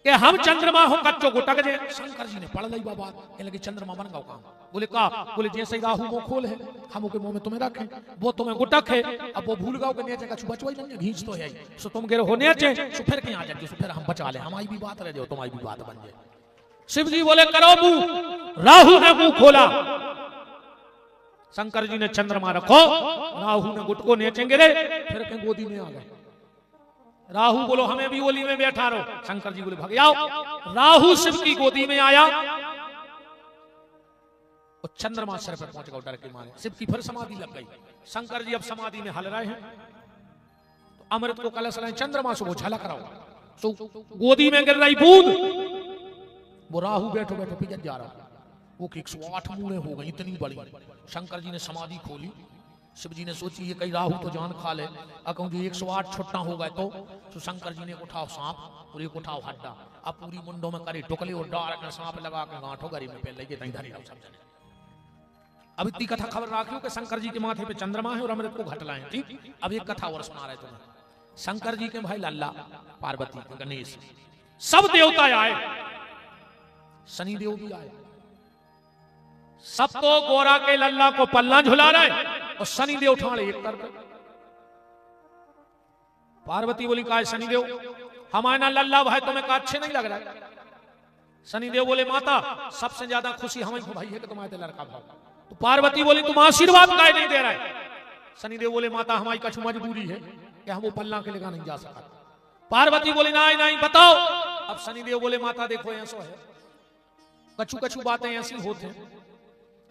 कि हम चंद्रमा हो कच्चो गुटक जे। शंकर जी ने पढ़ ली बाबा, कह लगे चंद्रमा बन गया काम। बोले का? बोले जैसे ही राहु मुंह खोल है, हम के मुंह में तुम्हें रखे, वो तुम्हें गुटक है। अब वो भूल गया कि नीचे कछु बचवाई नहीं, घींच तो है। सो तुम गिर हो नीचे, सो फिर कहीं आ जाए, सो फिर हम बचा ले, हमारी भी बात रह जाओ, तुम्हारी भी बात बन जाए। शिव जी बोले करो मुंह। राहु ने मुंह खोला, शंकर जी ने चंद्रमा रखो, राहु ने गुटको नीचे गिरे, फिर कहीं गोदी में आ गए। राहु बोलो हमें भी ओली में बैठा रहो। शंकर जी बोले भाग जाओ। राहु शिव की गोदी में आया और चंद्रमा सर पर पहुंच गया डर के मारे। शिव की फिर समाधि लग गई। शंकर जी अब समाधि में हल रहे हैं, तो अमृत को कलश लाए, चंद्रमा से वो झलक रहा हो, सो गोदी में गिर रही बूंद, वो राहु बैठो बैठो पिघल जा रहा। वो 108 मूड़े हो गई, इतनी बड़ी। शंकर जी ने समाधि खोली। शिव जी ने सोची ये कई राहु तो जान खा ले, अकूँ जी 108 छुट्टा हो गए तो शंकर जी ने उठाओ सांप और एक उठाओ हड्डा, अब पूरी मुंडों में करे टुकले और डार सांप लगा के गांठो गरी में पहले के तई धरी सब जने। अब इतनी कथा खबर रखियो कि शंकर जी के माथे पे चंद्रमा है और अमृत को घट लाए। ठीक, अब एक कथा और सुना रहे तुम्हें। शंकर जी के भाई लल्ला, पार्वती, गणेश, सब देवता आए, शनि देव भी आए। सब तो गोरा के लल्ला को पल्ला झुला रहे और शनि देव ठाणे एक कर। पार्वती बोली का शनि देव हमारा लल्ला भाई तुम्हें का अच्छे नहीं लग रहा है। शनि देव बोले माता सबसे ज्यादा खुशी हमें भाई है कि तुम्हारे लड़का भाव। तो पार्वती बोली तुम आशीर्वाद का नहीं दे रहा है। शनि देव बोले माता हमारी कछु मजबूरी है। कि हम वो पल्ला के लेकर नहीं जा सका। पार्वती बोली नहीं नहीं बताओ। अब शनिदेव बोले माता देखो ऐसा है, कछु कछु बातें ऐसी होती हैं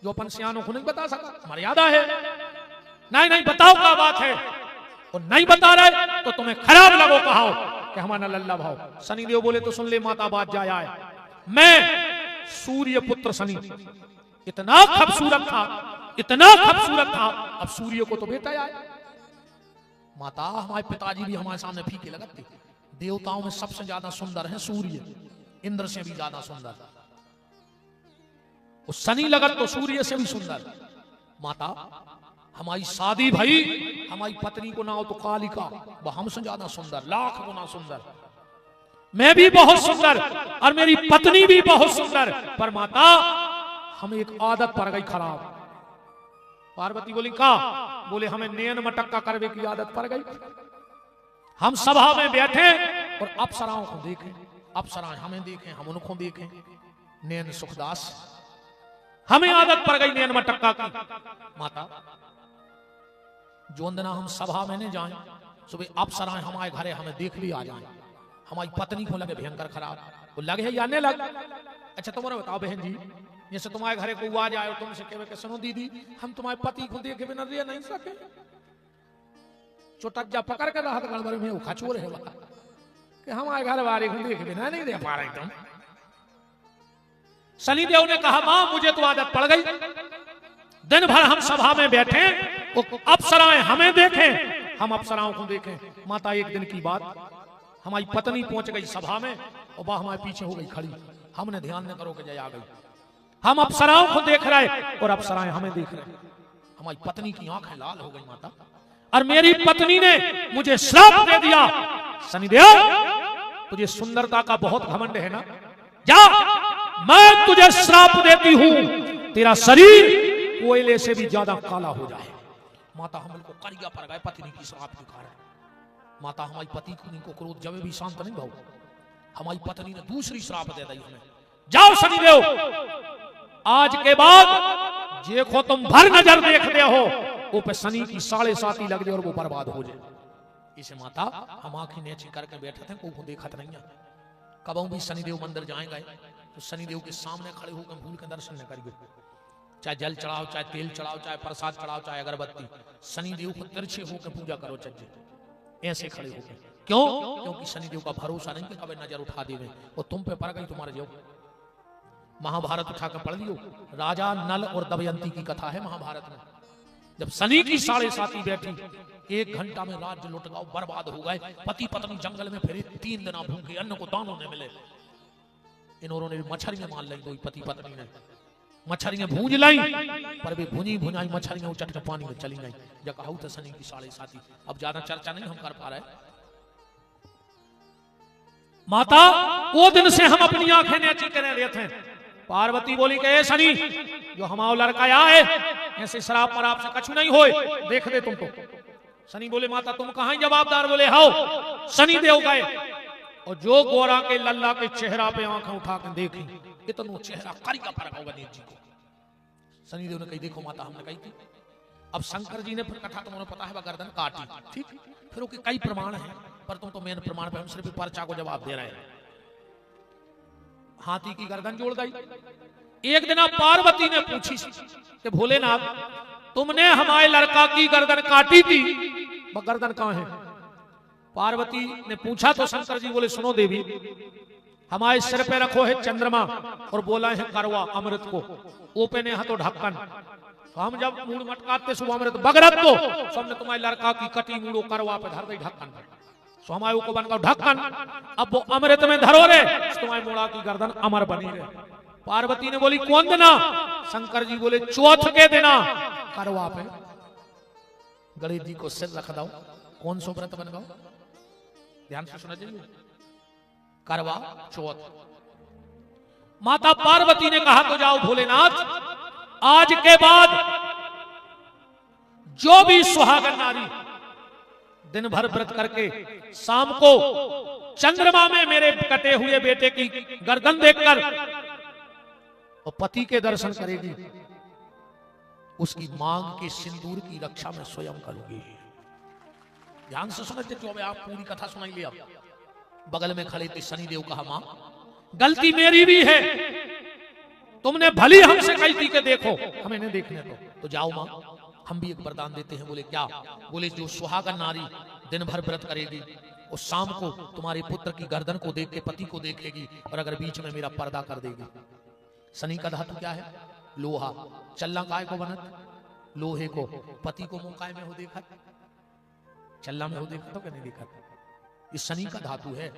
जो अपन सियानों को नहीं बता सका, मर्यादा है। नहीं नहीं बताओ क्या बात है, और नहीं बता रहे तो तुम्हें खराब लगो कहो कि हमारा लल्ला भाव। शनिदेव बोले तो सुन ले माता बात जाए आए, मैं सूर्य पुत्र शनि इतना खूबसूरत था, इतना खूबसूरत था, अब सूर्य को तो बेटा आए। माता हमारे पिताजी भी हमारे सामने फीके लगते, देवताओं में सबसे ज्यादा सुंदर है सूर्य, इंद्र से भी ज्यादा सुंदर, उस शनि लगत तो सूर्य से भी सुंदर। माता हमारी शादी भाई, हमारी पत्नी को नाम तो कालिका, वह हमसे ज्यादा सुंदर, लाख गुना सुंदर, मैं भी बहुत सुंदर और मेरी पत्नी भी बहुत सुंदर, पर माता हमें एक आदत पड़ गई खराब। पार्वती बोली का? बोले हमें नैन मटक्का करवे की आदत पड़ गई। हम सभा में बैठे और अप्सराओं को देखें, अप्सराएं हमें देखें, हम उनको देखें। नैन सुखदास, हमें आदत पड़ गई नैन मटक्का की। माता जो दिन हम सभा में नहीं जाएं, सुबह अप्सराएं हमारे घरे हमें देख भी आ जाए, हमारी पत्नी को लगे भयंकर खराब, वो लगे है या नहीं लग। अच्छा तुम्हारा बताओ बहन जी, जैसे तुम्हारे घरे को आ जाए तुमसे कहे कि सुनो दीदी हम तुम्हारे पति को देखे बिना रह नहीं सके, चोटज्जा पकड़ कर रहा गड़बड़ में वो खचोर है कि हमारे घर वाले को देखे बिना नहीं रह पा रहे तुम। शनिदेव ने कहा मां मुझे तो आदत पड़ गई, दिन भर हम सभा में बैठे, अप्सराएं हमें देखें, हम अप्सराओं को देखें। माता एक दिन की बात, हमारी पत्नी पहुंच गई सभा में और वह हमारे पीछे हो गई खड़ी, हमने ध्यान न करो कि जय आ गई। हम अप्सराओं को देख रहे और अप्सराएं हमें देख रहे, हमारी पत्नी की आंखें लाल हो गई माता, और मेरी पत्नी ने मुझे श्राप दे दिया, शनिदेव तुझे सुंदरता का बहुत घमंड है ना, जा मैं तुझे श्राप देती हूं, तेरा शरीर कोयले से भी ज्यादा काला हो जाए। माता हम को करिया पड़ गए पत्नी की श्राप के कारण। माता हमारी पति को क्रोध जब भी शांत नहीं भाव, हमारी पत्नी ने दूसरी श्राप दे दी हमें, जाओ शनिदेव आज के बाद देखो तुम भर नजर देखते हो वो पे शनि की 7.5 लग जाए और वो बर्बाद हो जाए। इसे माता हम आंखें नीची करके बैठे थे, को देखत नहीं है। कब भी शनिदेव मंदिर जाएंगे तो शनिदेव के सामने खड़े होकर भूल के दर्शन न करिए, चाहे जल चढ़ाओ, चाहे तेल चढ़ाओ, चाहे प्रसाद चढ़ाओ, चाहे अगरबत्ती, शनिदेव को तिरछे होकर पूजा करो चज्जे, ऐसे खड़े होकर। क्यों? क्योंकि शनिदेव का भरोसा नहीं कि कभी नजर उठा देवे और तुम पे पड़ गई तुम्हारे जो। महाभारत उठाकर पढ़ लियो, राजा नल और दमयंती की कथा है महाभारत में। जब शनि की 7.5 बैठी, 1 घंटा में राज्य लुट गया, बर्बाद हो गए, पति पत्नी जंगल में फिरे, 3 दिन भूखे, अन्न को दानों ने मिले। इन्होंने भी मछलियां मान ली, दो पति पत्नी ने मछलियां भूंज लाई, पर वे भुनी भुनाई मछलियां उचट के पानी में चली गई। जब कहा तो शनि की 7.5, अब ज्यादा चर्चा नहीं हम कर पा रहे। माता वो दिन से हम अपनी आंखें नीची कर रहे थे। पार्वती बोली कि शनि जो हमारा लड़का आए ऐसे शराब मराब से कछु नहीं होए, देख दे तुम तो। शनि बोले माता तुम कहां जवाबदार? बोले हाओ शनि देव गए और जो गोरा के लल्ला के चेहरा पे आंखें उठा कर देखी, इतना चेहरा करिया पर गणेश जी को। शनिदेव ने कही देखो माता हमने कही थी। अब शंकर जी ने फिर कथा तुम्हें पता है, गर्दन काटी, ठीक, फिर उसके कई प्रमाण हैं, पर तुम तो मेन प्रमाण पे हम सिर्फ पर्चा को जवाब दे रहे हैं। हाथी की गर्दन जोड़ गई। एक दिन पार्वती ने पूछी कि भोलेनाथ तुमने हमारे लड़का की गर्दन काटी थी, वह गर्दन कहां है? पार्वती ने पूछा तो शंकर जी बोले सुनो देवी, हमारे सिर पे रखो है चंद्रमा और बोला है करवा अमृत को, ओपे ने हाथों ढक्कन, तो हम जब मूड मटकाते सुबह अमृत बगरत तो सबने तुम्हारे लड़का की कटी मूड़ो करवा पे धर दई ढक्कन पर, तो हमारे को बन गया ढक्कन। अब वो अमृत में धरो रे, तुम्हारे मोड़ा की गर्दन अमर बनी रहे। पार्वती ने बोली कौन देना? शंकर जी बोले चौथ के देना करवा पे गणेश जी को सिर रख दो। कौन सो व्रत बन गो? ध्यान से सुना चाहिए, करवा चौथ। माता पार्वती ने कहा तो जाओ भोलेनाथ, आज के बाद जो भी सुहागन नारी दिन भर व्रत करके शाम को चंद्रमा में मेरे कटे हुए बेटे की गर्दन देखकर और पति के दर्शन करेगी, उसकी मांग के सिंदूर की रक्षा में स्वयं करूंगी। ध्यान से समझते क्यों? आप पूरी कथा सुनाइए। अब बगल में खड़े थे शनिदेव, कहा मां गलती मेरी भी है, तुमने भली हमसे कही थी कि देखो, हमें नहीं देखने तो जाओ मां, हम भी एक वरदान देते हैं। बोले क्या? बोले जो सुहागन नारी दिन भर व्रत करेगी और शाम को तुम्हारे पुत्र की गर्दन को देख के पति को देखेगी, और अगर बीच में मेरा पर्दा कर देगी। शनि का धातु क्या है? लोहा। चलना काय को बनत? लोहे को। पति को मुंह काय में हो देखा? चलना में हो देखा तो क्या नहीं देखा? ये शनि का धातु है।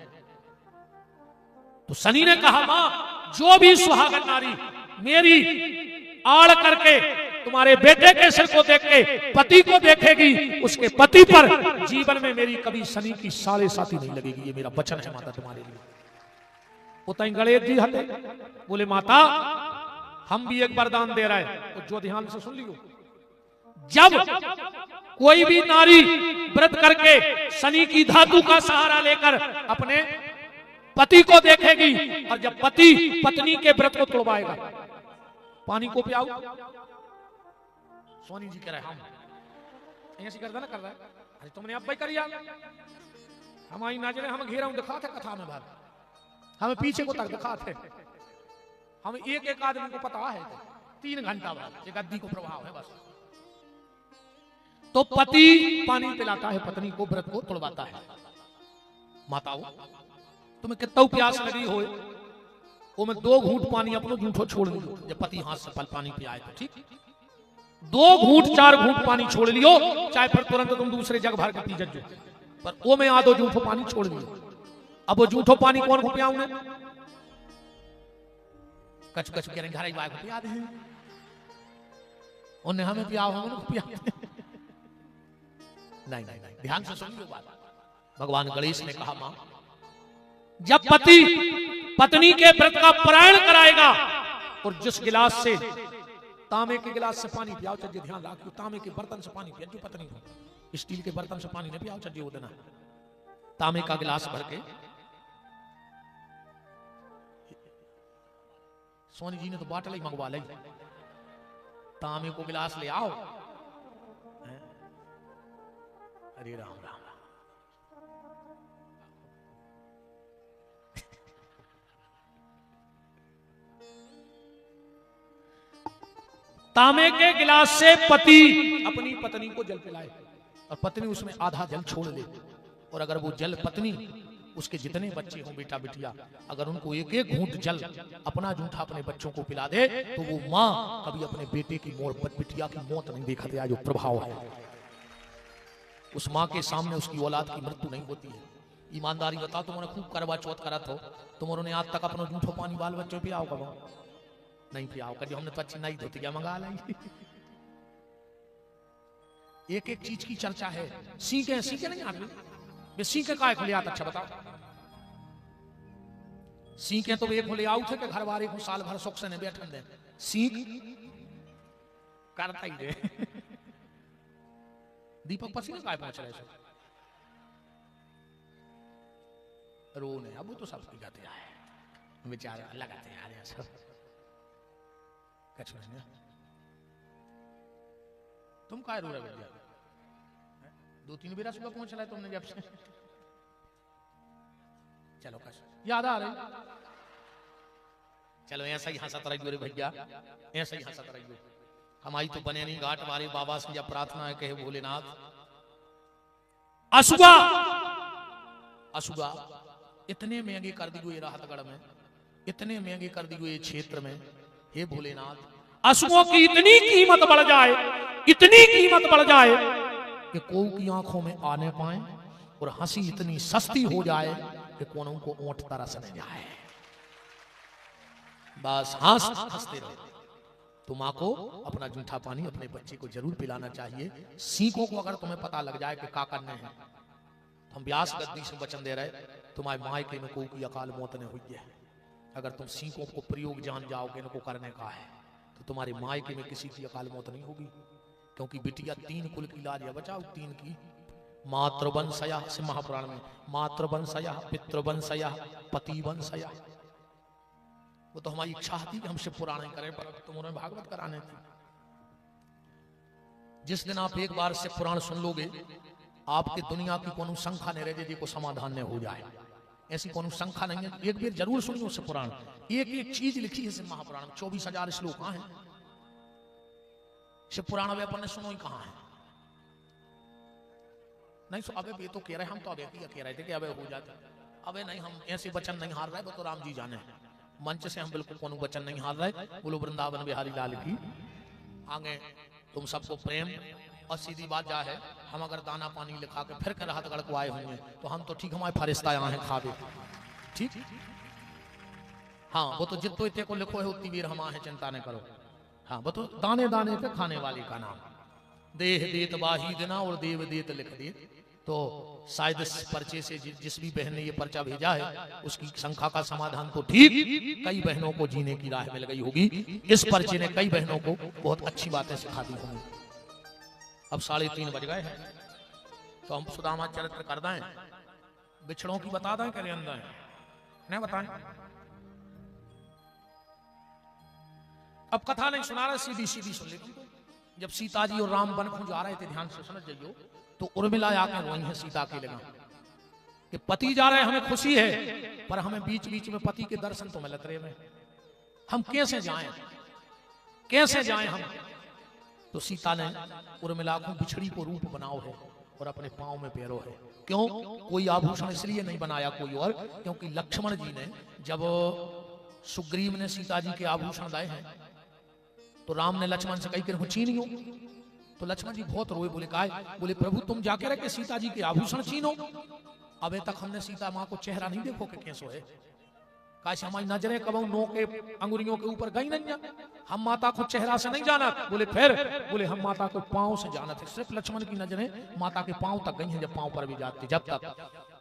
तो शनि ने कहा मां जो भी सुहागन नारी मेरी आड़ करके तुम्हारे बेटे के सिर को देख के पति को देखेगी, उसके पति पर जीवन में मेरी कभी शनि की साढ़े साथी नहीं लगेगी। ये मेरा वचन है माता तुम्हारे लिए। उतई गणेश जी हटे, बोले माता हम भी एक वरदान दे रहे हैं, तो जो ध्यान से सुन लियो। जब कोई भी नारी व्रत करके शनि की धातु का सहारा लेकर अपने पति को देखेगी, और जब पति पत्नी के व्रत को तोड़वाएगा, पानी को पियाओ। सोनी जी कह रहे हम ऐसे कर रहा है, अरे तुमने अब भाई करिया, हमारी नजरें हम घेरा दिखा थे कथा में बात, हमें पीछे को तक दिखा थे, हम एक आदमी को पता है 3 घंटा बाद एक गद्दी को प्रभाव है बस। तो पति पानी पिलाता है पत्नी को, व्रत को तोड़वाता है। माताओं तुम्हें कितना प्यास लगी हो, वो में 2 घूंट पानी अपनो झूठो छोड़ लियो। जब पति हाथ से पल पानी पियाए तो ठीक, 2 घूंट 4 घूंट पानी छोड़ लियो, चाहे फिर तुरंत तुम दूसरे जग भर के पी जजो, पर वो में आधो झूठो पानी छोड़ लियो। अब वो झूठो पानी कौन को पियाऊंगे? कछ कछ कह रहे घर को पिया दे, उन्हें हमें पियाओ, हम उनको पिया नहीं, ध्यान से सुनिए बात। भगवान गणेश ने कहा मां जब पति पत्नी के व्रत का पारायण कराएगा, और जिस गिलास से तांबे के गिलास से पानी पियाओ, चलिए ध्यान रखियो, तांबे के बर्तन से पानी पिया जो पत्नी हो, स्टील के बर्तन से पानी नहीं पियाओ, चलिए वो देना तांबे का गिलास भर के। सोनी जी ने तो बाटल ही मंगवा ली, तांबे को गिलास ले आओ। हरे राम राम। तांबे के गिलास से पति अपनी पत्नी को जल पिलाए, और पत्नी उसमें आधा जल छोड़ दे, और अगर वो जल पत्नी उसके जितने बच्चे हों बेटा बिटिया, अगर उनको एक एक घूंट जल अपना जूठा अपने बच्चों को पिला दे, तो वो माँ कभी अपने बेटे की बिटिया की मौत नहीं देखती। आज जो प्रभाव है उस माँ के सामने उसकी औलाद की मृत्यु नहीं होती है। ईमानदारी बताओ, तुमने खूब करवा चौथ करा था, तुमने आज तक अपना जूठो पानी बाल बच्चों पियाओ कब? नहीं पियाओ कर, हमने तो अच्छी नहीं धोती क्या मंगा लाई। एक एक चीज की चर्चा है। सीखे सीखे नहीं आदमी, वे सीखे का खुले आता? अच्छा बताओ, सीखे तो एक खुले आउ थे कि घर वाले को साल भर सुख से नहीं बैठन दे, सीख करता ही दे। दीपक पसीने काय पहुंच रहे रोने, अब वो तो सब गाते आए बेचारे लगाते आ रहे सब। तुम काय रो रहे भैया? 2-3 बेरा सुबह पहुंच रहा है तुमने जब से। चलो कश याद आ रही, चलो ऐसा ही हंसत रहियो रे भैया, ऐसा ही हंसत रहियो। हमारी तो बने नहीं घाट वाले बाबा से जब प्रार्थना है कहे भोलेनाथ असुगा असुगा इतने महंगे कर दियो ये राहतगढ़ में, इतने महंगे कर दियो ये क्षेत्र में, हे भोलेनाथ असुओं की इतनी कीमत बढ़ जाए, इतनी कीमत बढ़ जाए कि कोई की आंखों में आने पाए, और हंसी इतनी सस्ती हो जाए कि कोनों को ऊंट तरस न जाए। बस हंसते रहो। तो माँ को अपना जूठा पानी अपने बच्चे को जरूर पिलाना चाहिए। सीखों को अगर तुम्हें पता लग जाए कि क्या करने हैं, तो हम व्यास गद्दी से वचन दे रहे, तुम्हारे मायके में कोई की अकाल मौत न हुई है। अगर तुम सीखों को प्रयोग जान जाओगे इनको करने का है, तो तुम्हारे मायके में किसी की अकाल मौत नहीं होगी। क्योंकि बिटिया 3 कुल की लाज है, बचाओ 3 की। मातृवंशया से महापुराण में मातृवंशया, पितृवंशया, पतिवंशया। वो तो हमारी इच्छा थी कि हम शिव पुराण करें, पर तुम उन्हें भागवत कराने थे। जिस दिन आप एक बार शिव पुराण सुन लोगे, आपके दुनिया की कोनो संख्या नहीं रहे को समाधान नहीं हो जाए, ऐसी कोनो संख्या नहीं है। एक बार जरूर सुनियो से पुराण, एक एक चीज लिखी है महापुराण में, 24,000 श्लोक कहाँ है शिव पुराण में, अपन ने सुनो ही कहाँ है नहीं। सो अबे ये तो कह रहे हम तो अबे कह रहे थे कि अबे हो जाता, अबे नहीं हम ऐसे वचन नहीं हार रहे, वो तो राम जी जाने मंच से हम बिल्कुल कोनो वचन नहीं हार रहे। बोलो वृंदावन बिहारी लाल की। आगे तुम सबको प्रेम और सीधी बात जा है, हम अगर दाना पानी लिखा के फिर राहत गढ़ आए होंगे तो हम तो ठीक हमारे फरिश्ता यहाँ है खावे, ठीक। हाँ वो तो जितो इतने को लिखो है उतनी वीर हम है, चिंता नहीं करो। हाँ वो तो दाने दाने पे खाने वाली का नाम, देह देत बाही देना और देव देत लिख दे। तो शायद इस पर्चे से जिस भी बहन ने ये पर्चा भेजा है उसकी शंका का समाधान तो ठीक कई बहनों को जीने की राह मिल गई होगी। इस पर्चे ने कई बहनों को बहुत अच्छी बातें सिखा दी होंगी। अब 3:30 बज गए हैं तो हम सुदामा चरित्र कर दें, बिछड़ों की बता दें करे अंदर नहीं बताएं। अब कथा नहीं सुना रहे, सीधी सीधी सुन ली। जब सीता जी और राम वन को जा रहे थे, ध्यान से समझ जाइयो, तो उर्मिला आकर रोई है सीता के लगा कि पति जा रहे हमें खुशी है, पर हमें बीच बीच में पति के दर्शन तो मिलत रहे हैं, हम कैसे जाएं, कैसे जाएं हम। तो सीता ने उर्मिला को बिछड़ी को रूप बनाओ है और अपने पांव में पैरो है। क्यों? कोई आभूषण इसलिए नहीं बनाया कोई और, क्योंकि लक्ष्मण जी ने जब सुग्रीव ने सीता जी के आभूषण लाए हैं तो राम ने लक्ष्मण से कही कर छीनियो। तो लक्ष्मण जी बहुत रोए, बोले काय? बोले प्रभु तुम जाके रखे सीता जी के आभूषण छीनो, अबे तक हमने सीता माँ को चेहरा नहीं देखो कि कैसो है। काश हमारी नजरें कबू नो के अंगुरियों के ऊपर गई नहीं, हम माता को चेहरा से नहीं जाना। बोले फिर? बोले हम माता को पांव से जाना थे। सिर्फ लक्ष्मण की नजरें माता के पांव तक गई हैं, जब पांव पर भी जाती जब तक।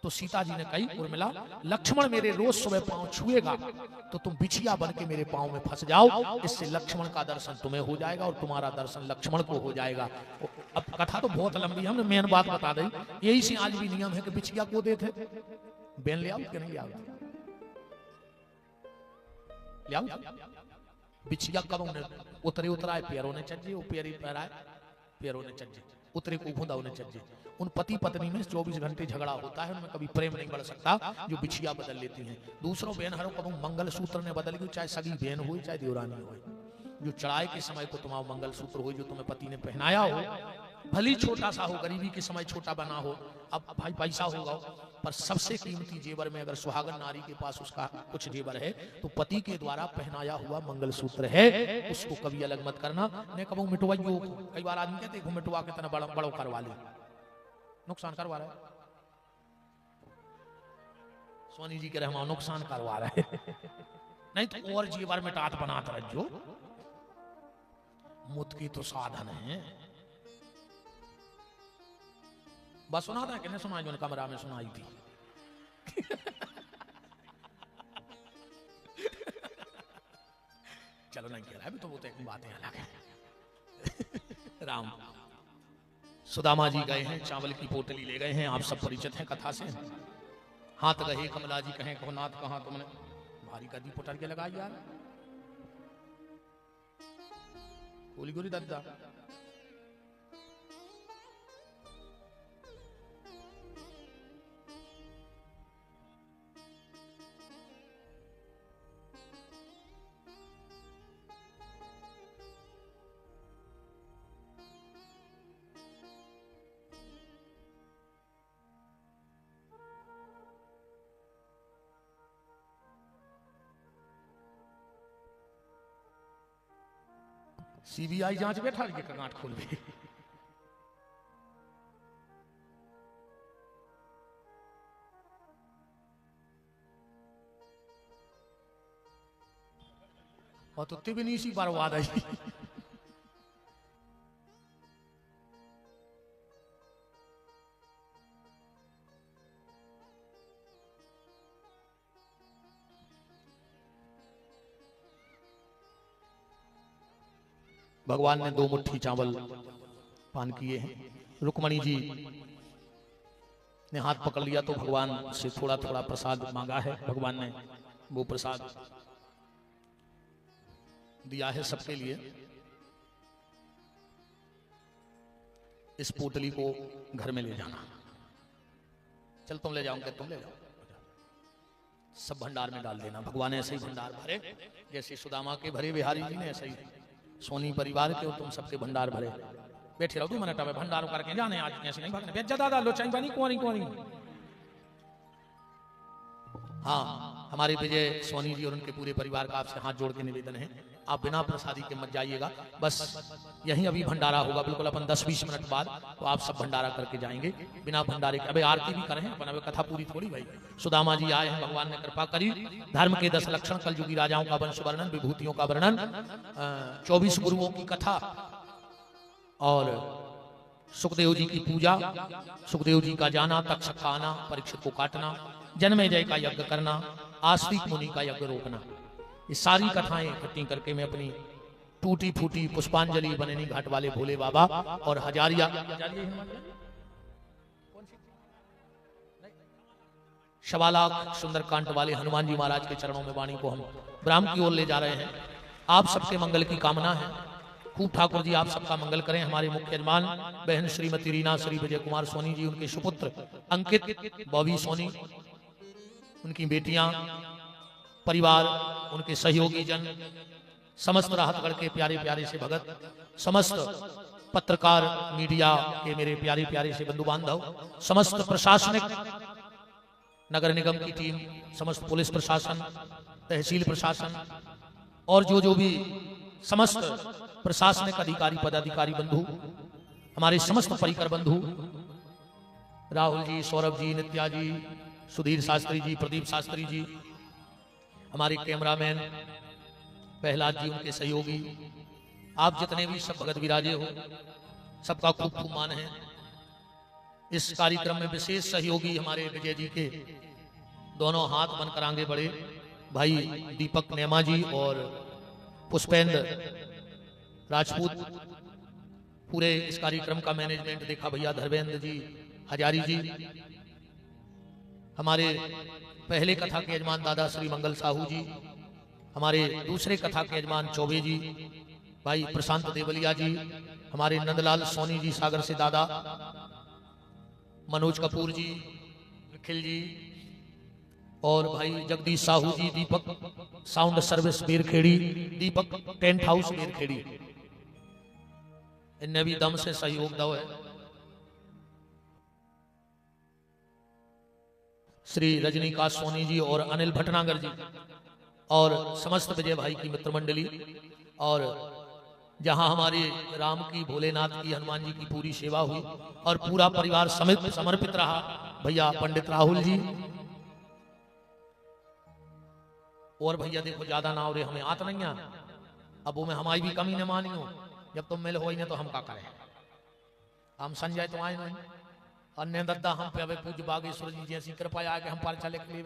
तो सीता जी ने कही उर्मिला लक्ष्मण मेरे रोज सुबह पांव छुएगा तो तुम बिछिया बन के मेरे पांव में फंस जाओ, इससे लक्ष्मण का दर्शन तुम्हें हो जाएगा और तुम्हारा दर्शन लक्ष्मण को हो जाएगा। अब कथा तो बहुत लंबी है, हमने मेन बात बता दी। यही से आज भी नियम है कि बिछिया को देते बेन ले आओ कि नहीं ले आओ, बिछिया कब उतरे उतराए पैरों ने चज्जे, वो पैरी पैराए पैरों ने चज्जे, उतरे को भूंदा उन्हें चज्जे। उन पति पत्नी में 24 घंटे झगड़ा होता है, उनमें कभी प्रेम नहीं बढ़ सकता जो बिछिया बदल लेती हैं। दूसरों बहन हरों कभी मंगल सूत्र ने बदल गई, चाहे सगी बहन हो चाहे देवरानी हो, जो चढ़ाई के समय को तुम्हारा मंगल सूत्र हो जो तुम्हें पति ने पहनाया हो, भली छोटा सा हो, गरीबी के समय छोटा बना हो, अब भाई पैसा होगा, पर सबसे कीमती जेवर में अगर सुहागन नारी के पास उसका कुछ जेवर है तो पति के द्वारा पहनाया हुआ मंगल सूत्र है, उसको कभी अलग मत करना। ने कबू मिटवाइयो, कई बार आदमी कहते हैं मिटवा के तना बड़ो करवा ले, नुकसान करवा रहा है। सोनी जी के रहमा नुकसान करवा रहा है नहीं तो और जेवर में टाट बनाता रहो, मुत की तो साधन है। बस सुना था कि नहीं सुनाई, जो कमरा में सुनाई थी चलो नहीं कह रहा है तो वो तो एक बातें अलग है। राम सुदामा जी गए हैं, चावल की पोटली ले गए हैं, आप सब परिचित हैं कथा से। हाथ गए कमला जी कहें कहो नाथ कहां तुमने भारी गदी पोटर के लगाई यार, गोली गोली दद्दा। सीबीआई जांच बैठा के गांठ खोल गई। और तो भी नहीं सी बर्बाद आई। भगवान ने 2 मुट्ठी चावल पान किए हैं। रुक्मणी जी ने हाथ पकड़ लिया तो भगवान से थोड़ा थोड़ा प्रसाद मांगा है, भगवान ने वो प्रसाद दिया है सबके लिए। इस पोटली को घर में ले जाना। चल तुम ले जाओगे, तुम ले जाओ, सब भंडार में डाल देना। भगवान ऐसे ही भंडार भरे, जैसे सुदामा के भरे बिहारी जी ने, ऐसे ही सोनी परिवार के और तुम सबके भंडार भरे। बैठे रहो 2 मिनट, भंडार करके जाने, आज ऐसे नहीं भागने। ज्यादा डालो, चाई बनी कौन। हाँ, हमारे विजय सोनी जी और उनके पूरे परिवार का आपसे हाथ जोड़ के निवेदन है, आप बिना प्रसादी के मत जाइएगा। बस यहीं अभी भंडारा होगा, बिल्कुल अपन 10-20 मिनट बाद, तो आप सब भंडारा करके जाएंगे बिना भंडारे के। अबे आरती भी करें अपन, अबे कथा पूरी थोड़ी भाई। सुदामा जी आए हैं, भगवान ने कृपा करी। धर्म के 10 लक्षण, कलयुगी राजाओं का वंश वर्णन, विभूतियों का वर्णन, 24 गुरुओं की कथा और सुखदेव जी की पूजा, सुखदेव जी का जाना, तक्षक का आना, परीक्षित को काटना, जन्मेजय का यज्ञ करना, आस्तिक मुनि का यज्ञ रोकना, ये सारी कथाएं इकट्ठी करके मैं अपनी टूटी फूटी पुष्पांजलि बननी घाट वाले भोले बाबा और हजारिया शवालाख सुंदरकांड वाले हनुमान जी महाराज के चरणों में वाणी को हम ब्राह्म की ओर ले जा रहे हैं। आप सबके मंगल की कामना है। खूब ठाकुर जी आप सबका मंगल करें। हमारे मुख्य यजमान बहन श्रीमती रीना श्री विजय कुमार सोनी जी, उनके सुपुत्र अंकित बॉबी सोनी, उनकी बेटियां, परिवार, उनके सहयोगी जन, समस्त राहतगढ़ के प्यारे प्यारे से भगत, समस्त पत्रकार मीडिया के मेरे प्यारे प्यारे से बंधु बांधव, समस्त प्रशासनिक नगर निगम की टीम, समस्त पुलिस प्रशासन, तहसील प्रशासन और जो भी समस्त प्रशासनिक अधिकारी पदाधिकारी बंधु, हमारे समस्त परिकर बंधु, राहुल जी, सौरभ जी, नित्या जी, सुधीर शास्त्री जी, प्रदीप शास्त्री जी, हमारे कैमरामैन प्रहलाद जी, उनके सहयोगी, आप जितने भी सब भगत विराजे हो, सबका खूब खूब मान है। इस कार्यक्रम में विशेष सहयोगी हमारे विजय जी के दोनों हाथ बनकर आगे बढ़े भाई दीपक नेमा जी और पुष्पेंद्र राजपूत। पूरे इस कार्यक्रम का मैनेजमेंट देखा भैया धर्मेंद्र जी हजारी जी। हमारे पहले कथा के यजमान दादा श्री मंगल साहू जी, हमारे दूसरे कथा के यजमान चौबे जी, भाई प्रशांत देवलिया जी, हमारे नंदलाल सोनी जी सागर से दादा, मनोज कपूर जी, निखिल जी और भाई जगदीश साहू जी, दीपक साउंड सर्विस बेरखेड़ी, दीपक टेंट हाउस बेरखेड़ी, इनने भी दम से सहयोग दो है। श्री रजनीकांत सोनी जी और अनिल भटनागर जी और समस्त विजय भाई की मित्र मंडली, और जहां हमारे राम की, भोलेनाथ की, हनुमान जी की पूरी सेवा हुई और पूरा परिवार समित समर्पित रहा। भैया पंडित राहुल जी और भैया देखो ज्यादा ना हो रहे, हमें आत नहीं आ, अब वो में हमारी भी कमी न मानी हो। जब तुम मिल हो ही तो हम का करें, हम संजय तो आए नहीं अन्य दद्दा हम पे पूज्य बागेश्वर जी जैसी कृपा आगे हम पर चले के लिए